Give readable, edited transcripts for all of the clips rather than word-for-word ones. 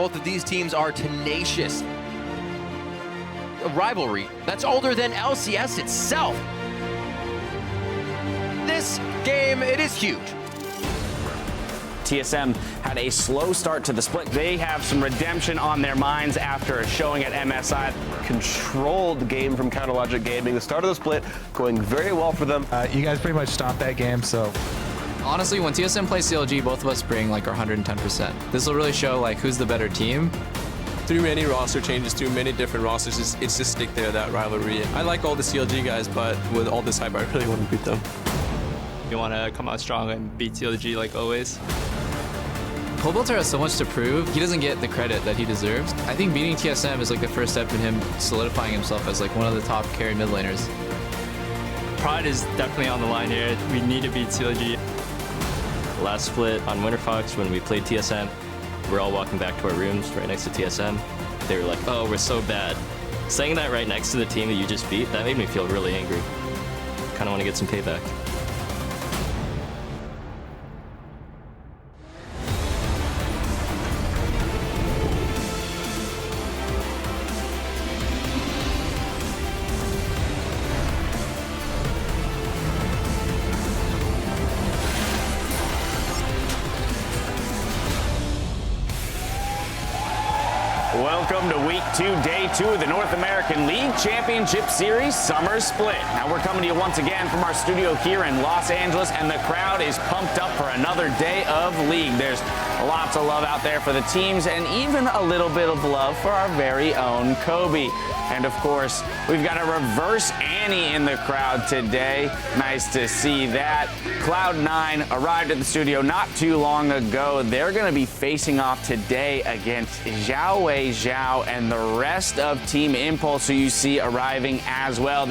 both of these teams are tenacious. A rivalry that's older than LCS itself. This game, it is huge. TSM had a slow start to the split. They have some redemption on their minds after a showing at MSI. Controlled game from Counterlogic Gaming. The start of the split going very well for them. You guys pretty much stomped that game, so. Honestly, when TSM plays CLG, both of us bring like our 110%. This will really show like who's the better team. Too many roster changes, too many different rosters. It's just stick there, that rivalry. I like all the CLG guys, but with all this hype, I really want to beat them. You want to come out strong and beat CLG like always. Polebuilter has so much to prove. He doesn't get the credit that he deserves. I think beating TSM is like the first step in him solidifying himself as like one of the top carry mid laners. Pride is definitely on the line here. We need to beat CLG. Last split on Winter Fox when we played TSM, we're all walking back to our rooms right next to TSM. They were like, oh, we're so bad. Saying that right next to the team that you just beat, that made me feel really angry. Kind of want to get some payback. Welcome to Week 2, Day 2 of the North American League Championship Series Summer Split. Now we're coming to you once again from our studio here in Los Angeles, and the crowd is pumped up for another day of League. There's lots of love out there for the teams, and even a little bit of love for our very own Kobe. And of course, we've got a reverse Annie in the crowd today. Nice to see that. Cloud9 arrived at the studio not too long ago. They're going to be facing off today against Xiaowei Zhao and the rest of Team Impulse, who you see arriving as well.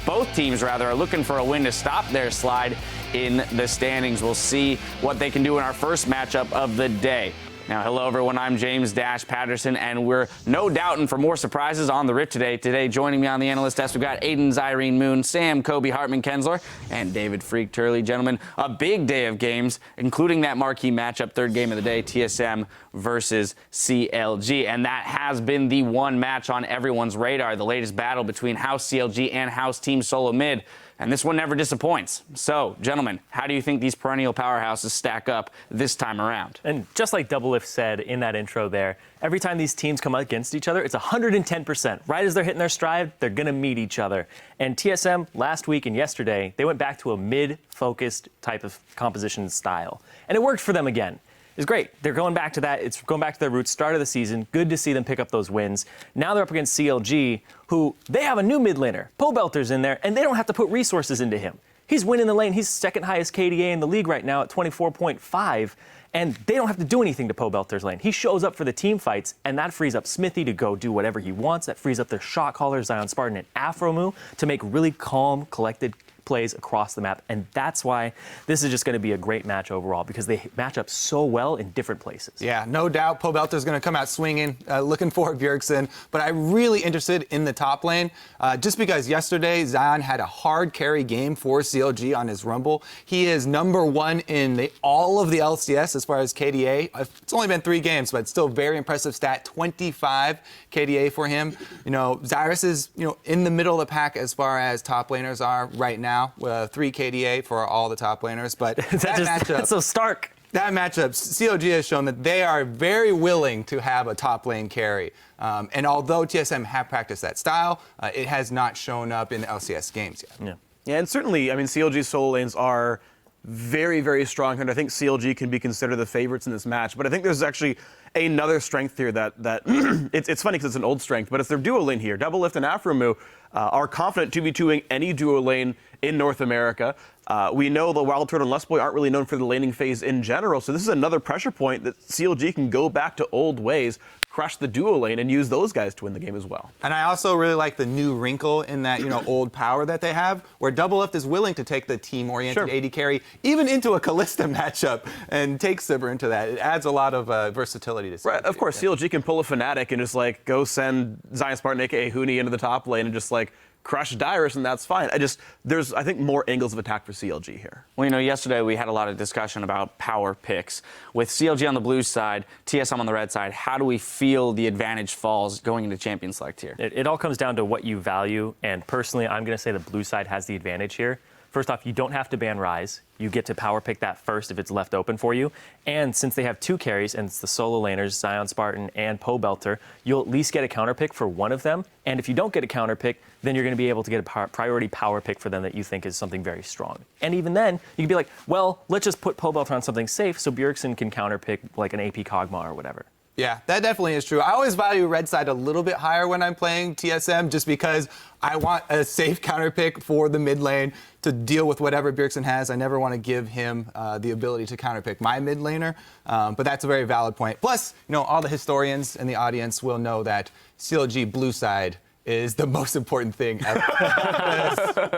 Both teams are looking for a win to stop their slide in the standings. We'll see what they can do in our first matchup of the day. Now, hello, everyone. I'm James Dash Patterson, and we're no doubting for more surprises on the Rift today. Today, joining me on the analyst desk, we've got Aiden Zyrene Moon, Sam Kobe Hartman Kensler, and David Freak Turley. Gentlemen, a big day of games, including that marquee matchup, third game of the day, TSM versus CLG. And that has been the one match on everyone's radar, the latest battle between House CLG and House Team Solo Mid. And this one never disappoints. So, gentlemen, how do you think these perennial powerhouses stack up this time around? And just like Doublelift said in that intro there, every time these teams come against each other, it's 110%. Right as they're hitting their stride, they're going to meet each other. And TSM last week and yesterday, they went back to a mid-focused type of composition style. And it worked for them again. It's great. They're going back to that. It's going back to their roots, start of the season. Good to see them pick up those wins. Now they're up against CLG, who they have a new mid laner. Polebuilter's in there, and they don't have to put resources into him. He's winning the lane. He's second highest KDA in the league right now at 24.5, and they don't have to do anything to Polebuilter's lane. He shows up for the team fights, and that frees up Smithy to go do whatever he wants. That frees up their shot caller, Zion Spartan, and Afromu to make really calm, collected plays across the map, and that's why this is just going to be a great match overall, because they match up so well in different places. Yeah, no doubt Polebuilter's going to come out swinging, looking for Bjergsen, but I'm really interested in the top lane, just because yesterday Zion had a hard carry game for CLG on his Rumble. He is number one in all of the LCS as far as KDA. It's only been 3 games, but still very impressive stat, 25 KDA for him. You know, Zyrus is, in the middle of the pack as far as top laners are right now. 3 KDA for all the top laners, but that's so stark. That matchup, CLG has shown that they are very willing to have a top lane carry. And although TSM have practiced that style, it has not shown up in the LCS games yet. Yeah, and certainly, I mean, CLG's solo lanes are very, very strong, and I think CLG can be considered the favorites in this match. But I think there's actually another strength here that it's funny because it's an old strength, but it's their duo lane here. Doublelift and Afromu are confident 2v2ing any duo lane in North America. We know the Wild Turtle and Lustboy aren't really known for the laning phase in general, so this is another pressure point that CLG can go back to old ways, crush the duo lane, and use those guys to win the game as well. And I also really like the new wrinkle in that, old power that they have, where Doublelift is willing to take the team-oriented AD carry, even into a Kalista matchup, and take Sivir into that. It adds a lot of versatility to CLG. Right, of course, CLG can pull a Fnatic and just, go send Zion Spartan, a.k.a. Huni, into the top lane and just, crush Dyrus, and that's fine. There's, I think, more angles of attack for CLG here. Well, yesterday we had a lot of discussion about power picks. With CLG on the blue side, TSM on the red side, how do we feel the advantage falls going into Champion Select here? It all comes down to what you value, and personally, I'm going to say the blue side has the advantage here. First off, you don't have to ban Ryze. You get to power pick that first if it's left open for you. And since they have 2 carries, and it's the solo laners, Zion Spartan and Poe Belter, you'll at least get a counter pick for one of them. And if you don't get a counter pick, then you're going to be able to get a priority power pick for them that you think is something very strong. And even then, you can be like, well, let's just put Poe Belter on something safe so Bjergsen can counter pick like an AP Kog'Maw or whatever. Yeah, that definitely is true. I always value red side a little bit higher when I'm playing TSM just because I want a safe counter pick for the mid lane to deal with whatever Bjergsen has. I never want to give him the ability to counter pick my mid laner, but that's a very valid point. Plus, all the historians in the audience will know that CLG blue side is the most important thing ever.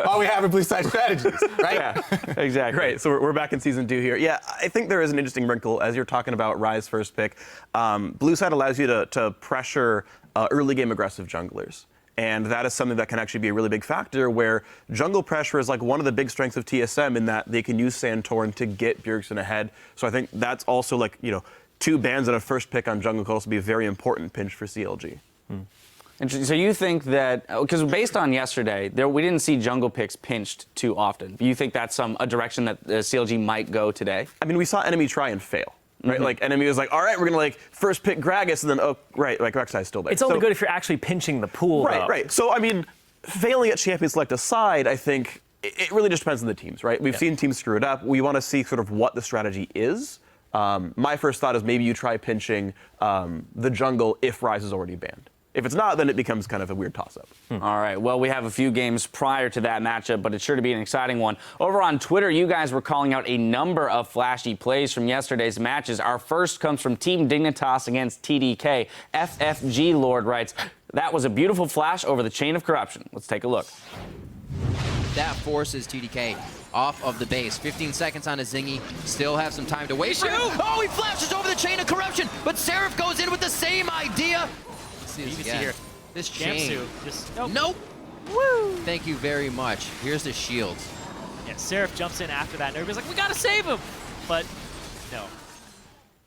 All we have are blue side strategies, right? Yeah, exactly. Great. So we're back in season 2 here. Yeah, I think there is an interesting wrinkle as you're talking about Ryze first pick. Blue side allows you to pressure early game aggressive junglers. And that is something that can actually be a really big factor where jungle pressure is like one of the big strengths of TSM in that they can use Santorin to get Bjergsen ahead. So I think that's also like, 2 bans and a first pick on jungle could also be a very important pinch for CLG. And so you think that, because based on yesterday, we didn't see jungle picks pinched too often. Do you think that's a direction that CLG might go today? I mean, we saw enemy try and fail. Right, like enemy was like, all right, we're gonna first pick Gragas, and then Rek'Sai's still there. It's only good if you're actually pinching the pool. Right. So I mean, failing at Champion Select aside, I think it really just depends on the teams, right? We've seen teams screw it up. We want to see sort of what the strategy is. My first thought is maybe you try pinching the jungle if Ryze is already banned. If it's not, then it becomes kind of a weird toss-up. All right. Well, we have a few games prior to that matchup, but it's sure to be an exciting one. Over on Twitter, you guys were calling out a number of flashy plays from yesterday's matches. Our first comes from Team Dignitas against TDK. FFG Lord writes, that was a beautiful flash over the chain of corruption. Let's take a look. That forces TDK off of the base. 15 seconds on a Zingy. Still have some time to wait for him. Oh, he flashes over the chain of corruption, but Seraph goes in with the same idea. You can see here. This chain. Just nope. Woo! Thank you very much. Here's the shields. Yeah, Seraph jumps in after that, and everybody's like, we gotta save him! But no.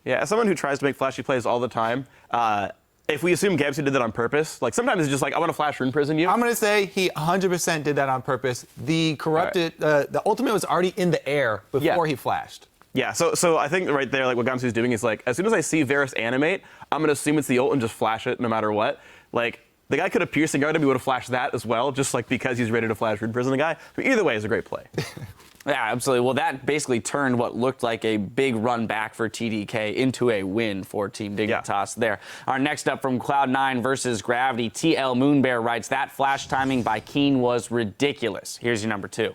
Yeah, as someone who tries to make flashy plays all the time, if we assume Gabsy did that on purpose, sometimes it's just I want to flash Rune Prison you. I'm going to say he 100% did that on purpose. The corrupted, the ultimate was already in the air before he flashed. Yeah, so I think right there, what Gamsu's doing is as soon as I see Varus animate, I'm gonna assume it's the ult and just flash it no matter what. The guy could have piercing guarded me, would have flashed that as well, just because he's ready to flash Rune Prison the guy. But either way, it's a great play. Yeah, absolutely. Well, that basically turned what looked like a big run back for TDK into a win for Team Dignitas there. Our next up from Cloud9 versus Gravity, TL Moonbear writes, that flash timing by Keen was ridiculous. Here's your number 2.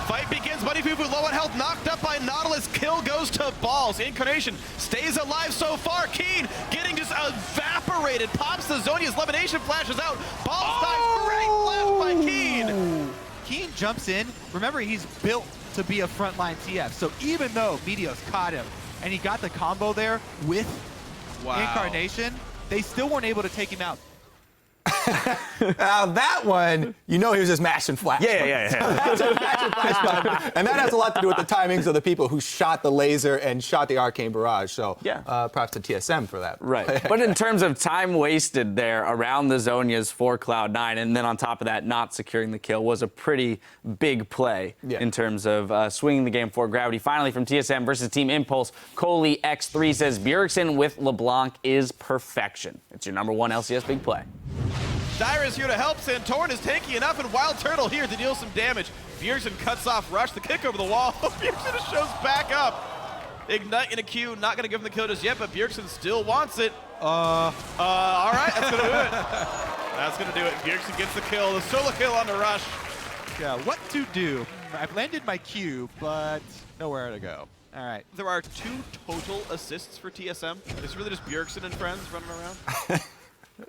Fight begins. Buddy Fufu low on health, knocked up by Nautilus. Kill goes to Balls. Incarnation stays alive so far. Keen getting just evaporated. Pops the Zhonya's levitation, flashes out. Balls dies. Great flash by Keen. Keen jumps in. Remember, he's built to be a frontline TF. So even though Meteos caught him and he got the combo there with Incarnation, they still weren't able to take him out. Now that one, he was just mashing flash. Yeah. Mashing flash button. And that has a lot to do with the timings of the people who shot the laser and shot the Arcane Barrage. So props to TSM for that. Right. But in terms of time wasted there around the Zhonyas for Cloud9, and then on top of that, not securing the kill was a pretty big play in terms of swinging the game for Gravity. Finally, from TSM versus Team Impulse, Coley X3 says Bjergsen with LeBlanc is perfection. It's your number 1 LCS big play. Dyrus here to help. Santorin is tanky enough, and Wild Turtle here to deal some damage. Bjergsen cuts off Rush, the kick over the wall. Bjergsen just shows back up. Ignite in a Q, not going to give him the kill just yet, but Bjergsen still wants it. All right, that's going to do it. That's going to do it. Bjergsen gets the kill, the solo kill on the Rush. Yeah, what to do? I've landed my Q, but nowhere to go. All right. There are 2 total assists for TSM. It's really just Bjergsen and friends running around.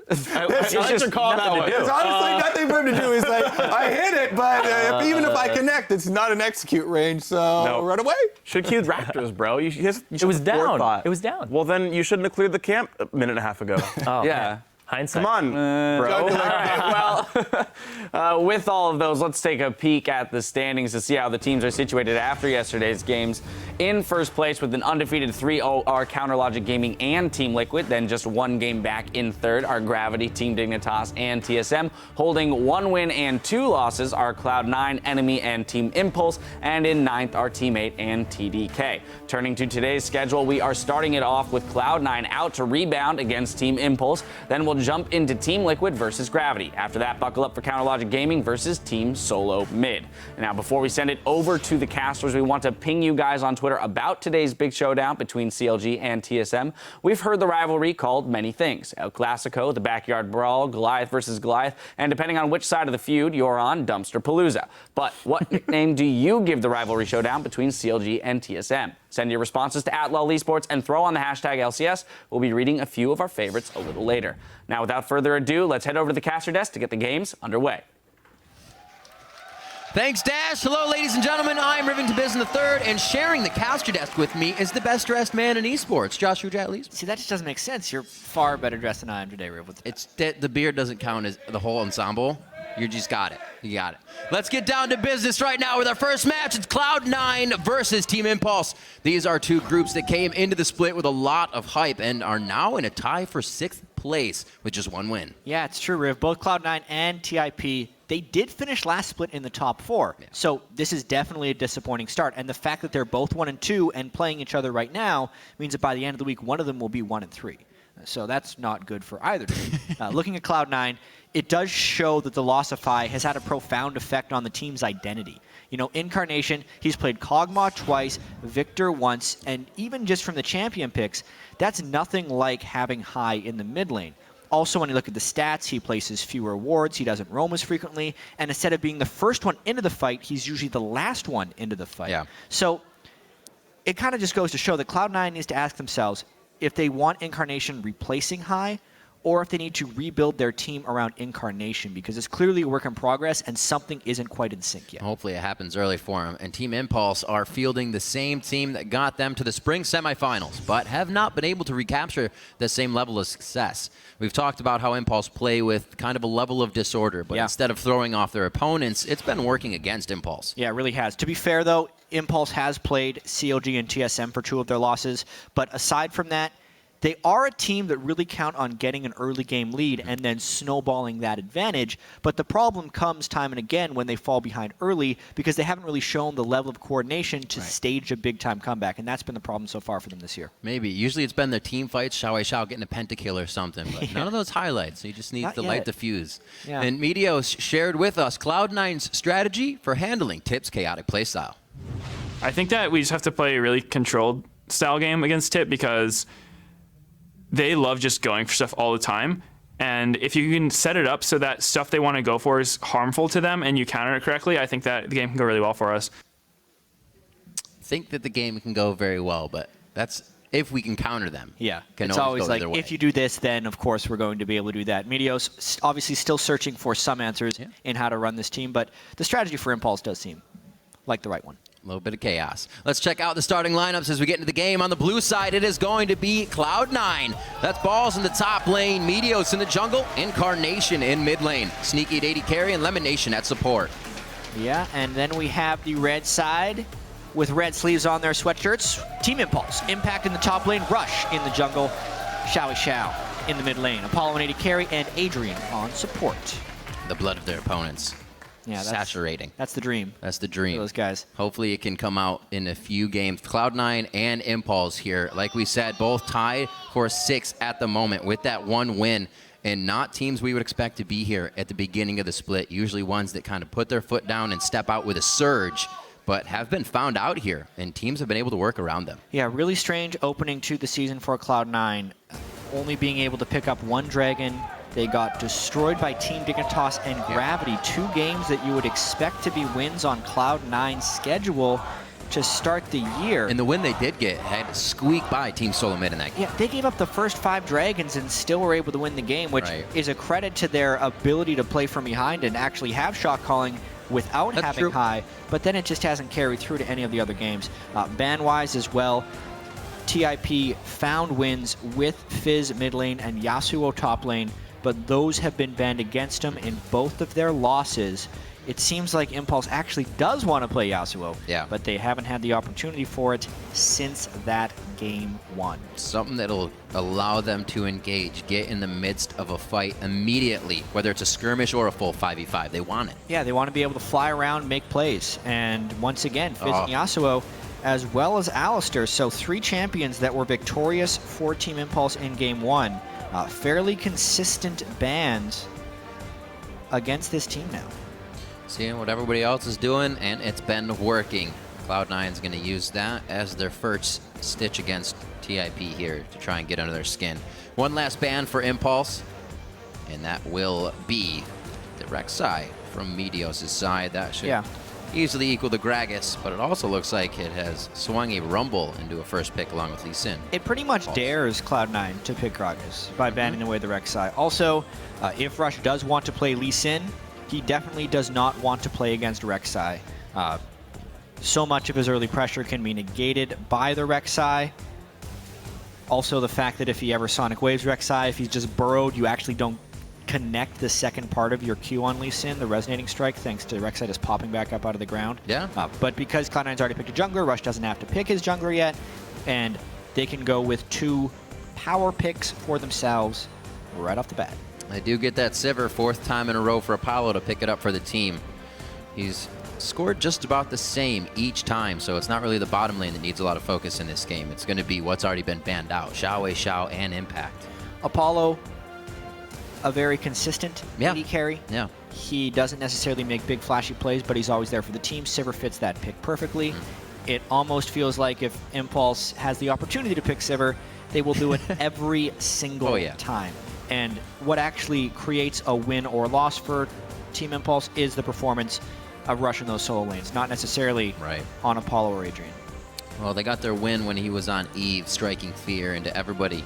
It's honestly nothing for him to do. He's I hit it, but even if I connect, it's not an execute range, so run away. Should have queued Raptors, bro. You it was down. It was down. Well, then you shouldn't have cleared the camp a minute and a half ago. Yeah. Hindsight. Come on, bro. All right, well, with all of those, let's take a peek at the standings to see how the teams are situated after yesterday's games. In first place with an undefeated 3-0 are Counter Logic Gaming and Team Liquid. Then just one game back in third are Gravity, Team Dignitas, and TSM. Holding 1 win and 2 losses are Cloud9, Enemy, and Team Impulse. And in ninth are Team 8 and TDK. Turning to today's schedule, we are starting it off with Cloud9 out to rebound against Team Impulse. Then we'll jump into Team Liquid versus Gravity. After that, buckle up for Counter Logic Gaming versus Team Solo Mid. Now, before we send it over to the casters, we want to ping you guys on Twitter about today's big showdown between CLG and TSM. We've heard the rivalry called many things: El Clasico, the Backyard Brawl, Goliath versus Goliath, and depending on which side of the feud you're on, Dumpster Palooza. But what nickname do you give the rivalry showdown between CLG and TSM? Send your responses to @LulEsports and throw on the hashtag LCS. We'll be reading a few of our favorites a little later. Now, without further ado, let's head over to the caster desk to get the games underway. Thanks, Dash. Hello, ladies and gentlemen. I'm Rivington Biz III, and sharing the caster desk with me is the best-dressed man in esports, Joshua Jatlees. See, that just doesn't make sense. You're far better dressed than I am today, Riv. It's the beard doesn't count as the whole ensemble. You just got it. You got it. Let's get down to business right now with our first match. It's Cloud9 versus Team Impulse. These are two groups that came into the split with a lot of hype and are now in a tie for 6th place with just 1 win. Yeah, it's true, Riv. Both Cloud9 and TIP, they did finish last split in the top 4. Yeah. So this is definitely a disappointing start. And the fact that they're both 1 and 2 and playing each other right now means that by the end of the week, one of them will be 1 and 3. So that's not good for either team. Looking at Cloud9, it does show that the loss of Phi has had a profound effect on the team's identity. You know, Incarnation, he's played Kog'Maw twice, Victor once, and even just from the champion picks, that's nothing like having High in the mid lane. Also, when you look at the stats, he places fewer wards, he doesn't roam as frequently, and instead of being the first one into the fight, he's usually the last one into the fight. Yeah. So it kind of just goes to show that Cloud9 needs to ask themselves if they want Incarnation replacing High, or if they need to rebuild their team around Incarnation, because it's clearly a work in progress and something isn't quite in sync yet. Hopefully it happens early for them. And Team Impulse are fielding the same team that got them to the spring semifinals, but have not been able to recapture the same level of success. We've talked about how Impulse play with kind of a level of disorder, but instead of throwing off their opponents, it's been working against Impulse. Yeah, it really has. To be fair, though, Impulse has played CLG and TSM for 2 of their losses, but aside from that, they are a team that really count on getting an early game lead and then snowballing that advantage. But the problem comes time and again when they fall behind early because they haven't really shown the level of coordination to stage a big-time comeback. And that's been the problem so far for them this year. Maybe. Usually it's been their team fights, Shao getting a pentakill or something. But none of those highlights. You just need to light the fuse. Yeah. And Meteos shared with us Cloud9's strategy for handling Tip's chaotic playstyle. I think that we just have to play a really controlled style game against Tip because they love just going for stuff all the time. And if you can set it up so that stuff they want to go for is harmful to them and you counter it correctly, I think that the game can go really well for us. I think that the game can go very well, but that's if we can counter them. Yeah, can it's always like, way. if you do this, then of course we're going to be able to do that. Meteos obviously still searching for some answers in how to run this team, but the strategy for Impulse does seem like the right one. A little bit of chaos. Let's check out the starting lineups as we get into the game. On the blue side, it is going to be Cloud9. That's Balls in the top lane, Meteos in the jungle, Incarnation in mid lane, Sneaky at AD carry, and Lemonation at support. Yeah, and then we have the red side with red sleeves on their sweatshirts. Team Impulse, Impact in the top lane, Rush in the jungle, Shao in the mid lane, Apollo and AD carry, and Adrian on support. The blood of their opponents. Yeah, saturating. That's the dream. That's the dream. For those guys. Hopefully it can come out in a few games. Cloud9 and Impulse here, like we said, both tied for 6 at the moment with that 1 win. And not teams we would expect to be here at the beginning of the split. Usually ones that kind of put their foot down and step out with a surge, but have been found out here, and teams have been able to work around them. Yeah, really strange opening to the season for Cloud9. Only being able to pick up 1 dragon. They got destroyed by Team Dignitas and Gravity. 2 games that you would expect to be wins on Cloud9's schedule to start the year. And the win they did get had to squeak by Team Solo Mid in that game. Yeah, they gave up the first 5 dragons and still were able to win the game, which is a credit to their ability to play from behind and actually have shot calling without having High, but then it just hasn't carried through to any of the other games. Ban-wise as well, TIP found wins with Fizz mid lane and Yasuo top lane. but those have been banned against him in both of their losses. It seems like Impulse actually does want to play Yasuo, but they haven't had the opportunity for it since that game 1. Something that'll allow them to engage, get in the midst of a fight immediately, whether it's a skirmish or a full 5v5. They want it. Yeah, they want to be able to fly around, make plays. And once again, Fizz and Yasuo, as well as Alistar. So 3 champions that were victorious for Team Impulse in game 1. Fairly consistent bans against this team now. Seeing what everybody else is doing, and it's been working. Cloud9's going to use that as their first stitch against TIP here to try and get under their skin. One last ban for Impulse, and that will be the Rek'Sai from Meteos' side. That should easily equal the Gragas, but it also looks like it has swung a Rumble into a first pick along with Lee Sin. It pretty much dares Cloud9 to pick Gragas by banning away the Rek'Sai. Also, if Rush does want to play Lee Sin, he definitely does not want to play against Rek'Sai. So much of his early pressure can be negated by the Rek'Sai. Also, the fact that if he ever Sonic Waves Rek'Sai, if he's just burrowed, you actually don't connect the second part of your Q on Lee Sin, the Resonating Strike, thanks to Rek'Sai just popping back up out of the ground. Yeah. But because Cloud9's already picked a jungler, Rush doesn't have to pick his jungler yet, and they can go with 2 power picks for themselves right off the bat. They do get that Sivir, 4th time in a row for Apollo to pick it up for the team. He's scored just about the same each time, so it's not really the bottom lane that needs a lot of focus in this game. It's going to be what's already been banned out, Xiao, and Impact. Apollo, a very consistent AD carry. Yeah. He doesn't necessarily make big flashy plays, but he's always there for the team. Sivir fits that pick perfectly. It almost feels like if Impulse has the opportunity to pick Sivir, they will do it every single time. And what actually creates a win or loss for Team Impulse is the performance of Rush in those solo lanes, not necessarily on Apollo or Adrian. Well, they got their win when he was on Eve, striking fear into everybody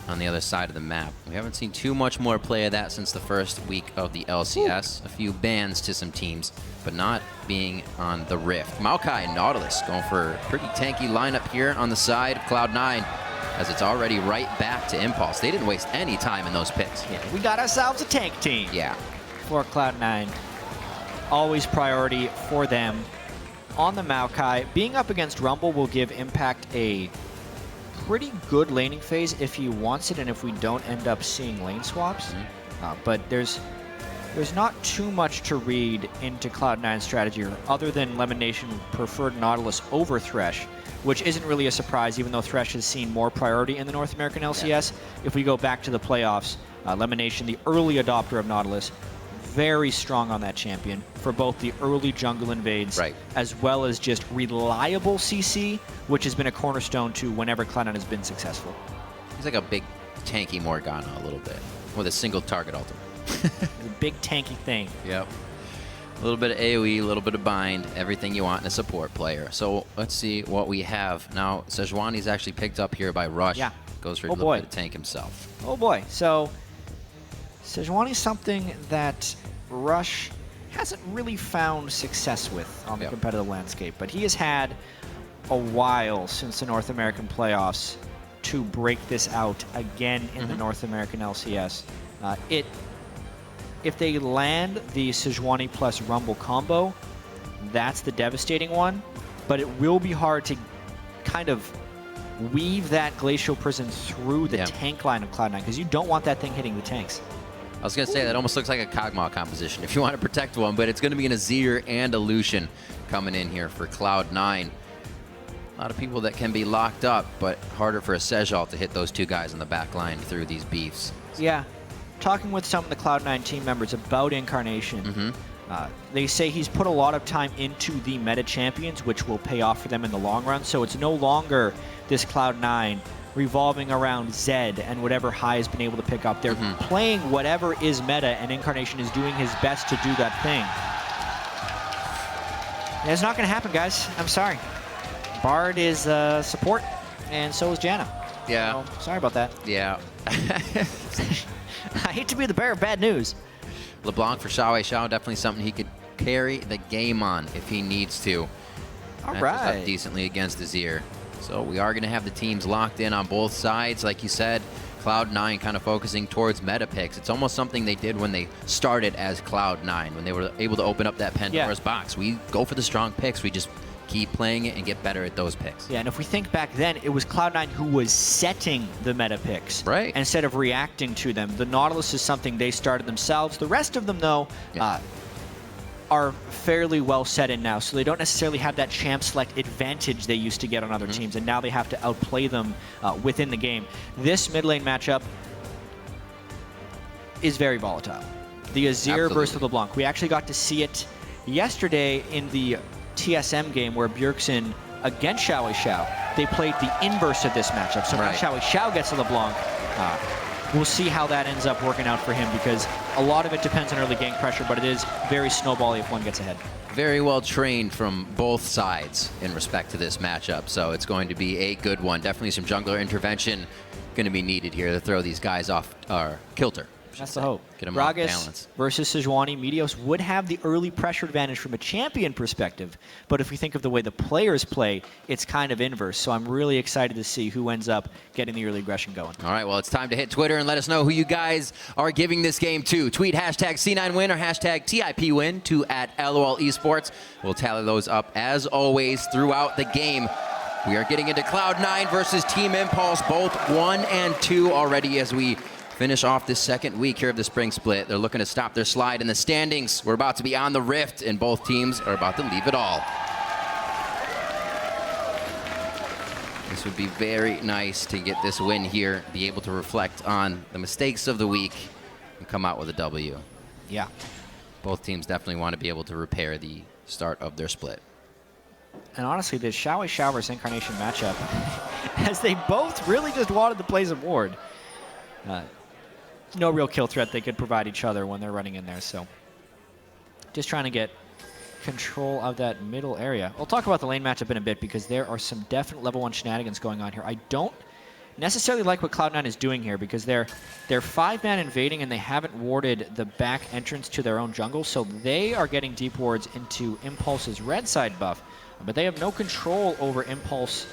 on the other side of the map. We haven't seen too much more play of that since the first week of the LCS. A few bans to some teams, but not being on the Rift. Maokai and Nautilus going for a pretty tanky lineup here on the side of Cloud9, as it's already right back to Impulse. They didn't waste any time in those picks. Yeah, we got ourselves a tank team. Yeah. For Cloud9. Always priority for them on the Maokai. Being up against Rumble will give Impact a pretty good laning phase if he wants it, and if we don't end up seeing lane swaps. But there's not too much to read into Cloud9's strategy other than Lemon Nation preferred Nautilus over Thresh, which isn't really a surprise, even though Thresh has seen more priority in the North American LCS. If we go back to the playoffs, Lemon Nation, the early adopter of Nautilus, very strong on that champion for both the early jungle invades as well as just reliable CC, which has been a cornerstone to whenever Cloud9 has been successful. He's like a big tanky Morgana a little bit, with a single target ultimate. A big tanky thing. Yep. A little bit of AoE, a little bit of bind, everything you want in a support player. So let's see what we have. Now, Sejuani's actually picked up here by Rush. Yeah. Goes for a little bit of tank himself. Oh boy. So Sejuani's something that Rush hasn't really found success with on the competitive landscape, but he has had a while since the North American playoffs to break this out again in the North American LCS. If they land the Sejuani plus Rumble combo, that's the devastating one, but it will be hard to kind of weave that Glacial Prison through the tank line of Cloud9, because you don't want that thing hitting the tanks. I was going to say, that almost looks like a Kog'Maw composition if you want to protect one, but it's going to be an Azir and a Lucian coming in here for Cloud9. A lot of people that can be locked up, but harder for a Sejal to hit those 2 guys on the back line through these beefs. Yeah. Talking with some of the Cloud9 team members about Incarnation, they say he's put a lot of time into the meta champions, which will pay off for them in the long run. So it's no longer this Cloud9 revolving around Zed and whatever High has been able to pick up. They're playing whatever is meta, and Incarnation is doing his best to do that thing. And it's not going to happen, guys. I'm sorry. Bard is support, and so is Janna. Yeah. So, sorry about that. Yeah. I hate to be the bearer of bad news. LeBlanc for Xiao. Xiao definitely something he could carry the game on if he needs to. All Matches right. up decently against Azir. So we are going to have the teams locked in on both sides. Like you said, Cloud9 kind of focusing towards meta picks. It's almost something they did when they started as Cloud9, when they were able to open up that Pandora's box. We go for the strong picks. We just keep playing it and get better at those picks. Yeah, and if we think back then, it was Cloud9 who was setting the meta picks. Right. Instead of reacting to them. The Nautilus is something they started themselves. The rest of them, though, are fairly well set in now, so they don't necessarily have that champ select advantage they used to get on other teams, and now they have to outplay them within the game. This mid lane matchup is very volatile. The Azir versus LeBlanc. We actually got to see it yesterday in the TSM game where Bjergsen against Xiao Xiao, they played the inverse of this matchup. So now Xiao Xiao gets a LeBlanc. We'll see how that ends up working out for him, because a lot of it depends on early gank pressure, but it is very snowbally if one gets ahead. Very well trained from both sides in respect to this matchup, so it's going to be a good one. Definitely some jungler intervention going to be needed here to throw these guys off our kilter. That's the hope. Get them off Gragas balance. versus Sejuani. Meteos would have the early pressure advantage from a champion perspective, but if we think of the way the players play, it's kind of inverse. So I'm really excited to see who ends up getting the early aggression going. All right, well, it's time to hit Twitter and let us know who you guys are giving this game to. Tweet hashtag C9win or hashtag TIPwin to @LOL Esports. We'll tally those up, as always, throughout the game. We are getting into Cloud9 versus Team Impulse, both 1 and 2 already as we finish off this second week here of the spring split. They're looking to stop their slide in the standings. We're about to be on the rift, and both teams are about to leave it all. This would be very nice to get this win here, be able to reflect on the mistakes of the week, and come out with a W. Yeah. Both teams definitely want to be able to repair the start of their split. And honestly, the Xiao Xiao versus Incarnation matchup, as they both really just wanted to play some ward. No real kill threat they could provide each other when they're running in there, so just trying to get control of that middle area. We'll talk about the lane matchup in a bit, because there are some definite level 1 shenanigans going on here. I don't necessarily like what Cloud9 is doing here, because they're 5-man invading and they haven't warded the back entrance to their own jungle, so they are getting deep wards into Impulse's red side buff, but they have no control over Impulse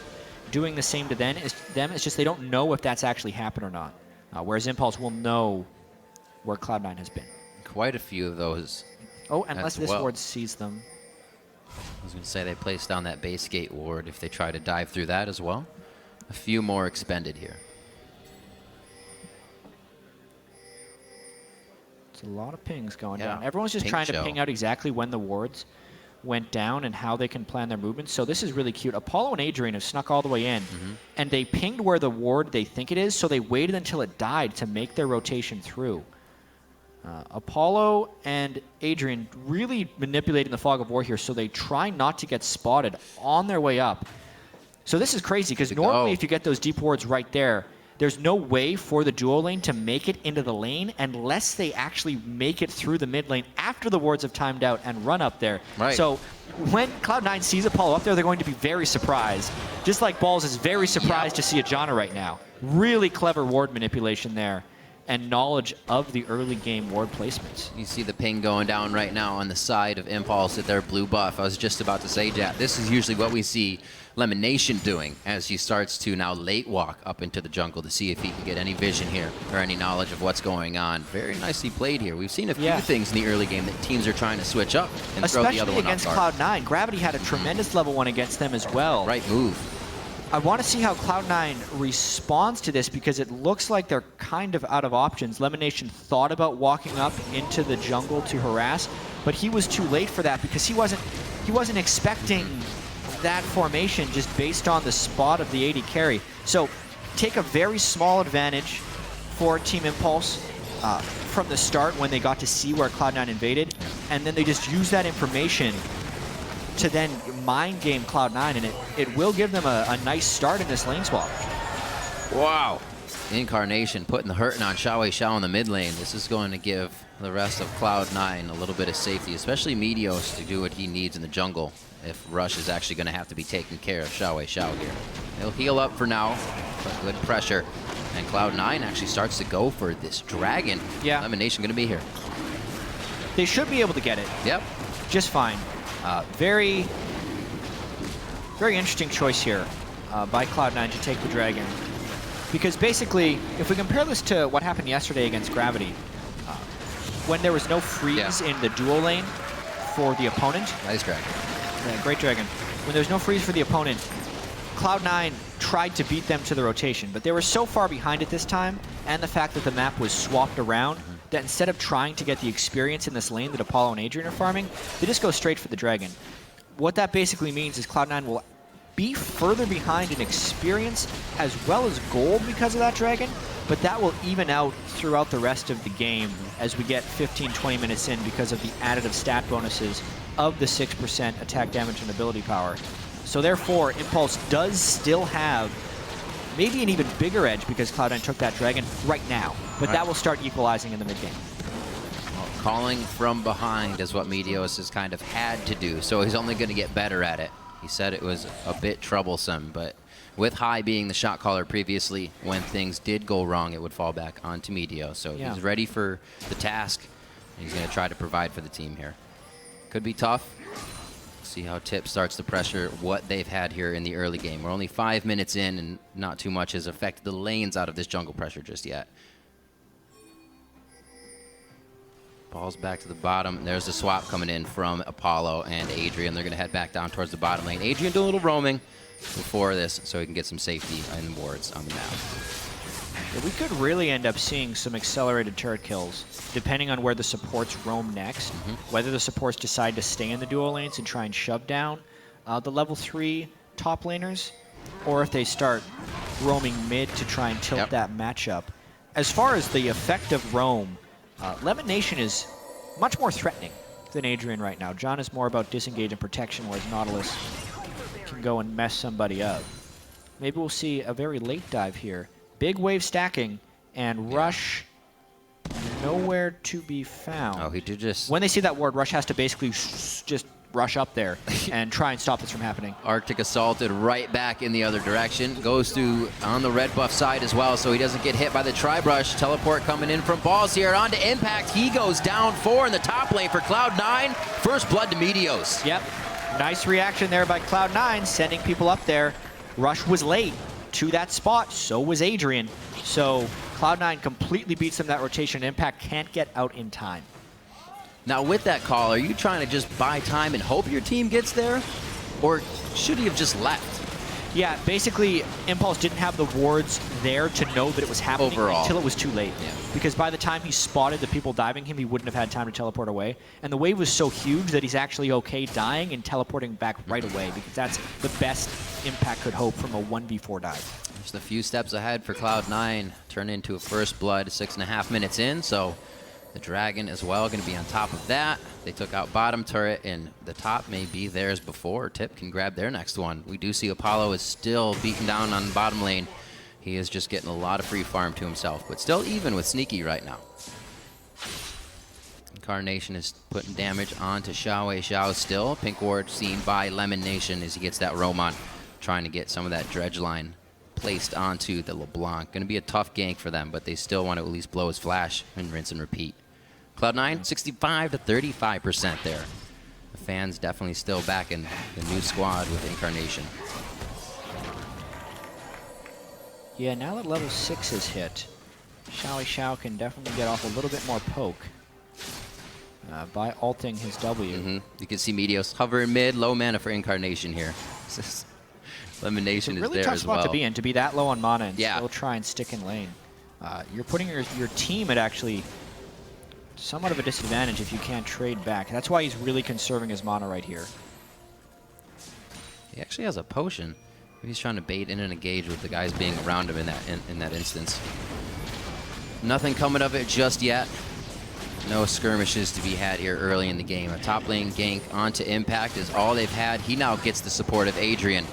doing the same to them. It's just they don't know if that's actually happened or not. Whereas Impulse will know where Cloud9 has been. Quite a few of those. Oh, unless this ward sees them. I was going to say they placed down that base gate ward if they try to dive through that as well. A few more expended here. It's a lot of pings going down. Everyone's just trying to ping out exactly when the wards went down and how they can plan their movements. So this is really cute. Apollo and Adrian have snuck all the way in, and they pinged where the ward they think it is, so they waited until it died to make their rotation through. Apollo and Adrian really manipulating the fog of war here, so they try not to get spotted on their way up. So this is crazy, because normally if you get those deep wards right there, there's no way for the duo lane to make it into the lane unless they actually make it through the mid lane after the wards have timed out and run up there. Right. So when Cloud9 sees Apollo up there, they're going to be very surprised. Just like Balls is very surprised to see a Janna right now. Really clever ward manipulation there, and knowledge of the early game ward placements. You see the ping going down right now on the side of Impulse at their blue buff. I was just about to say, Jack, this is usually what we see Lemonation doing as he starts to now late walk up into the jungle to see if he can get any vision here or any knowledge of what's going on. Very nicely played here. We've seen a few things in the early game that teams are trying to switch up and throw the other one off guard. Especially against Cloud9. Gravity had a tremendous level 1 against them as well. Right move. I want to see how Cloud9 responds to this, because it looks like they're kind of out of options. Lemonation thought about walking up into the jungle to harass, but he was too late for that, because he wasn't expecting that formation just based on the spot of the AD carry. So take a very small advantage for Team Impulse from the start when they got to see where Cloud9 invaded, and then they just use that information to then mind game Cloud9, and it will give them a nice start in this lane swap. Wow. Incarnation putting the hurting on Xiao Xiao in the mid lane. This is going to give the rest of Cloud9 a little bit of safety, especially Meteos to do what he needs in the jungle if Rush is actually going to have to be taking care of Xiao Xiao here. He'll heal up for now, but good pressure. And Cloud9 actually starts to go for this dragon. Yeah. Elimination going to be here. They should be able to get it. Yep. Just fine. Very interesting choice here by Cloud9 to take the dragon. Because basically, if we compare this to what happened yesterday against Gravity, when there was no freeze in the duo lane for the opponent. Nice Dragon. Yeah, great Dragon. When there was no freeze for the opponent, Cloud9 tried to beat them to the rotation, but they were so far behind at this time, and the fact that the map was swapped around, that instead of trying to get the experience in this lane that Apollo and Adrian are farming, they just go straight for the Dragon. What that basically means is Cloud9 will be further behind in experience as well as gold because of that Dragon, but that will even out throughout the rest of the game as we get 15-20 minutes in because of the additive stat bonuses of the 6% attack damage and ability power. So therefore, Impulse does still have maybe an even bigger edge because Cloud9 took that Dragon right now, but that will start equalizing in the mid game. Well, calling from behind is what Meteos has kind of had to do, so he's only going to get better at it. He said it was a bit troublesome, but with High being the shot caller previously, when things did go wrong, it would fall back onto Meteos. So he's ready for the task. He's going to try to provide for the team here. Could be tough. See how Tip starts to pressure what they've had here in the early game. We're only 5 minutes in, and not too much has affected the lanes out of this jungle pressure just yet. Ball's back to the bottom. There's the swap coming in from Apollo and Adrian. They're going to head back down towards the bottom lane. Adrian doing a little roaming before this so he can get some safety and wards on the map. Yeah, we could really end up seeing some accelerated turret kills, depending on where the supports roam next. Whether the supports decide to stay in the duo lanes and try and shove down the level 3 top laners, or if they start roaming mid to try and tilt that matchup. As far as the effect of roam, Lemon Nation is much more threatening than Adrian right now. John is more about disengage and protection, whereas Nautilus can go and mess somebody up. Maybe we'll see a very late dive here. Big wave stacking, and Rush nowhere to be found. Oh, he did just... When they see that ward, Rush has to basically just rush up there and try and stop this from happening. Arctic assaulted right back in the other direction. Goes through on the red buff side as well, so he doesn't get hit by the tri-brush. Teleport coming in from Balls here. On to Impact. He goes down 4 in the top lane for Cloud9. First blood to Meteos. Yep. Nice reaction there by Cloud9, sending people up there. Rush was late to that spot. So was Adrian. So Cloud9 completely beats them that rotation. Impact can't get out in time. Now with that call, are you trying to just buy time and hope your team gets there? Or should he have just left? Yeah, basically, Impulse didn't have the wards there to know that it was happening until it was too late. Yeah. Because by the time he spotted the people diving him, he wouldn't have had time to teleport away. And the wave was so huge that he's actually okay dying and teleporting back right away, because that's the best Impact could hope from a 1v4 dive. Just a few steps ahead for Cloud9. Turn into a first blood 6.5 minutes in, so the Dragon as well going to be on top of that. They took out bottom turret, and the top may be theirs before Tip can grab their next one. We do see Apollo is still beaten down on bottom lane. He is just getting a lot of free farm to himself, but still even with Sneaky right now. Incarnation is putting damage onto Xiao Xiao still. Pink ward seen by Lemon Nation as he gets that roam on, trying to get some of that dredge line placed onto the LeBlanc. Going to be a tough gank for them, but they still want to at least blow his flash and rinse and repeat. Cloud9, 65 to 35% there. The fans definitely still backing the new squad with Incarnation. Yeah, now that level 6 is hit, Xiao Xiao can definitely get off a little bit more poke by ulting his W. You can see Meteos hover in mid, low mana for Incarnation here. Elimination is really there tough as well. spot to be in, to be that low on mana and Yeah. still try and stick in lane. You're putting your team at actually somewhat of a disadvantage if you can't trade back. That's why he's really conserving his mana right here. He actually has a potion. Maybe he's trying to bait in and engage with the guys being around him in that instance. Nothing coming of it just yet. No skirmishes to be had here early in the game. A top lane gank onto Impact is all they've had. He now gets the support of Adrian.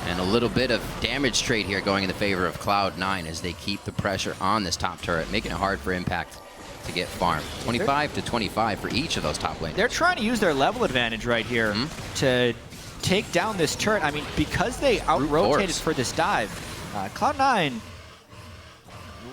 And a little bit of damage trade here going in the favor of Cloud9 as they keep the pressure on this top turret, making it hard for Impact to get farmed. 25 to 25 for each of those top lanes. They're trying to use their level advantage right here to take down this turret. I mean, because they out-rotated for this dive, Cloud9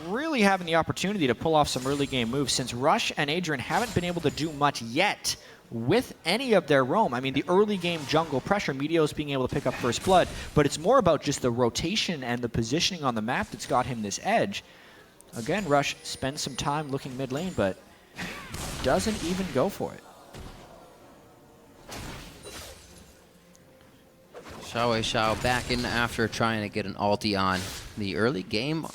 really having the opportunity to pull off some early game moves, since Rush and Adrian haven't been able to do much yet with any of their roam. I mean, the early game jungle pressure, Meteos being able to pick up first blood, but it's more about just the rotation and the positioning on the map that's got him this edge. Again, Rush spends some time looking mid lane, but doesn't even go for it. Xiao back in after trying to get an ulti on. The early game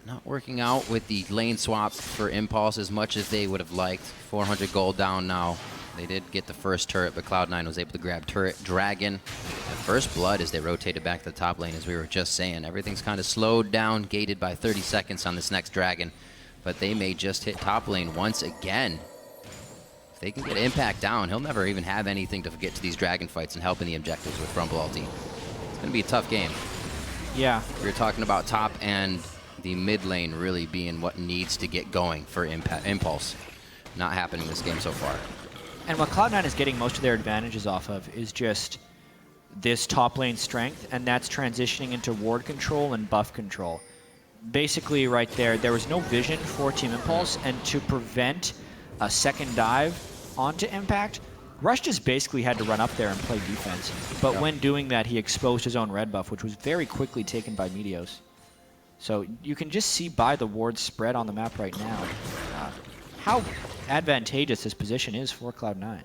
not working out with the lane swap for Impulse as much as they would have liked. 400 gold down now. They did get the first turret, but Cloud9 was able to grab turret Dragon. The first blood as they rotated back to the top lane, as we were just saying. Everything's kind of slowed down, gated by 30 seconds on this next Dragon. But they may just hit top lane once again. If they can get Impact down, he'll never even have anything to get to these Dragon fights and helping the objectives with Rumble ulti. It's going to be a tough game. Yeah. We were talking about top and the mid lane really being what needs to get going for Impulse. Not happening this game so far. And what Cloud9 is getting most of their advantages off of is just this top lane strength, and that's transitioning into ward control and buff control. Basically, right there was no vision for Team Impulse, and to prevent a second dive onto Impact, Rush just basically had to run up there and play defense. But when doing that, he exposed his own red buff, which was very quickly taken by Meteos. So you can just see by the ward spread on the map right now how advantageous this position is for Cloud9.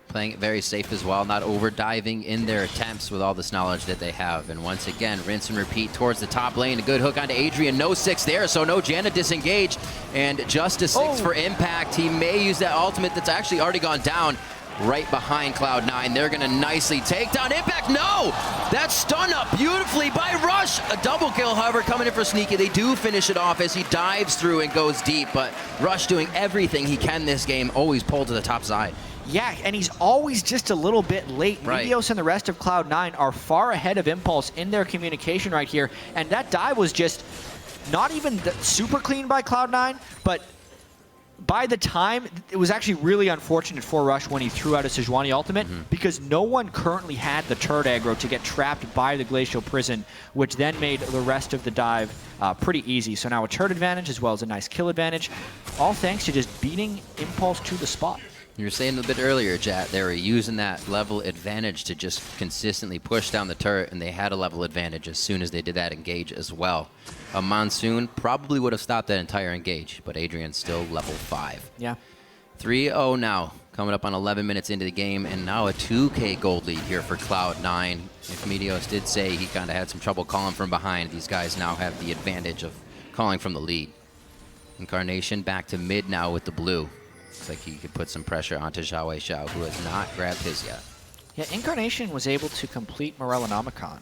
Playing it very safe as well, not over-diving in their attempts with all this knowledge that they have. And once again, rinse and repeat towards the top lane. A good hook onto Adrian. No 6 there, so no Janna disengage. And just a 6 for Impact. He may use that ultimate that's actually already gone down right behind Cloud9. They're going to nicely take down Impact. No! That's stun up beautifully by Rush. A double kill, however, coming in for Sneaky. They do finish it off as he dives through and goes deep, but Rush doing everything he can this game, always pulled to the top side. Yeah, and he's always just a little bit late. Right. Meteos and the rest of Cloud9 are far ahead of Impulse in their communication right here, and that dive was just not even super clean by Cloud9, but by the time, it was actually really unfortunate for Rush when he threw out a Sejuani ultimate, because no one currently had the turret aggro to get trapped by the Glacial Prison, which then made the rest of the dive pretty easy. So now a turret advantage as well as a nice kill advantage, all thanks to just beating Impulse to the spot. You were saying a bit earlier, Chat, they were using that level advantage to just consistently push down the turret, and they had a level advantage as soon as they did that engage as well. A Monsoon probably would have stopped that entire engage, but Adrian's still level 5. Yeah. 3-0 now, coming up on 11 minutes into the game, and now a 2K gold lead here for Cloud9. If Meteos did say he kind of had some trouble calling from behind, these guys now have the advantage of calling from the lead. Incarnation back to mid now with the blue. Looks like he could put some pressure onto Xiao, who has not grabbed his yet. Yeah, Incarnation was able to complete Morellonomicon,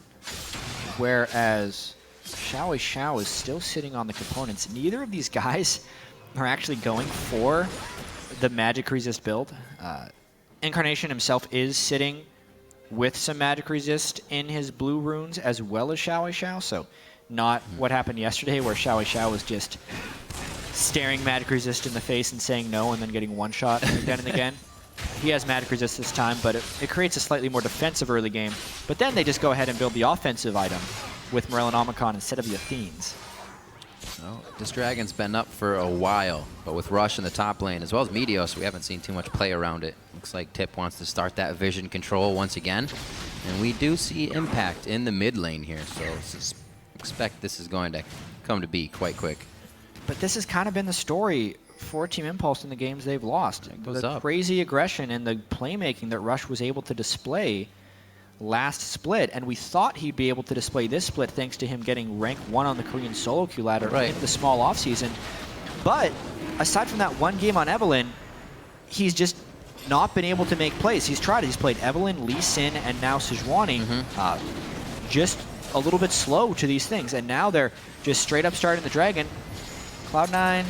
whereas Xiao is still sitting on the components. Neither of these guys are actually going for the magic resist build. Incarnation himself is sitting with some magic resist in his blue runes as well as Xiao, so not what happened yesterday where Xiao was just staring magic resist in the face and saying no and then getting one shot again and again. He has magic resist this time, but it creates a slightly more defensive early game. But then they just go ahead and build the offensive item with Morellonomicon instead of the Athenes. So this Dragon's been up for a while, but with Rush in the top lane, as well as Meteos, we haven't seen too much play around it. Looks like Tip wants to start that vision control once again. And we do see Impact in the mid lane here, so expect this is going to come to be quite quick. But this has kind of been the story for Team Impulse in the games they've lost. The crazy aggression and the playmaking that Rush was able to display last split, and we thought he'd be able to display this split thanks to him getting rank 1 on the Korean solo queue ladder in the small offseason. But aside from that one game on Evelynn, he's just not been able to make plays. He's tried it. He's played Evelynn, Lee Sin, and now Sejuani. Just a little bit slow to these things, and now they're just straight up starting the Dragon. Cloud9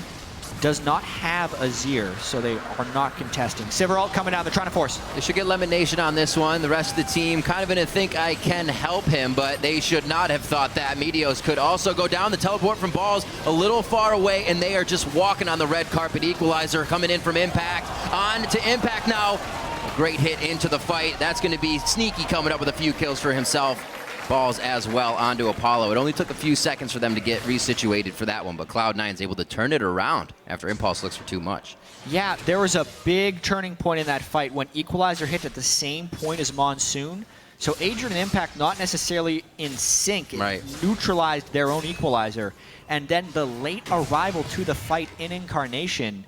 does not have a Azir, so they are not contesting. Sivir ult coming down, they're trying to force. They should get Lemon Nation on this one. The rest of the team kind of gonna think I can help him, but they should not have thought that. Meteos could also go down. The teleport from Balls a little far away, and they are just walking on the red carpet. Equalizer coming in from Impact. On to Impact now. A great hit into the fight. That's gonna be Sneaky coming up with a few kills for himself. Balls as well onto Apollo. It only took a few seconds for them to get resituated for that one, but Cloud9's able to turn it around after Impulse looks for too much. Yeah, there was a big turning point in that fight when Equalizer hit at the same point as Monsoon. So Adrian and Impact not necessarily in sync. It right. neutralized their own Equalizer. And then the late arrival to the fight in Incarnation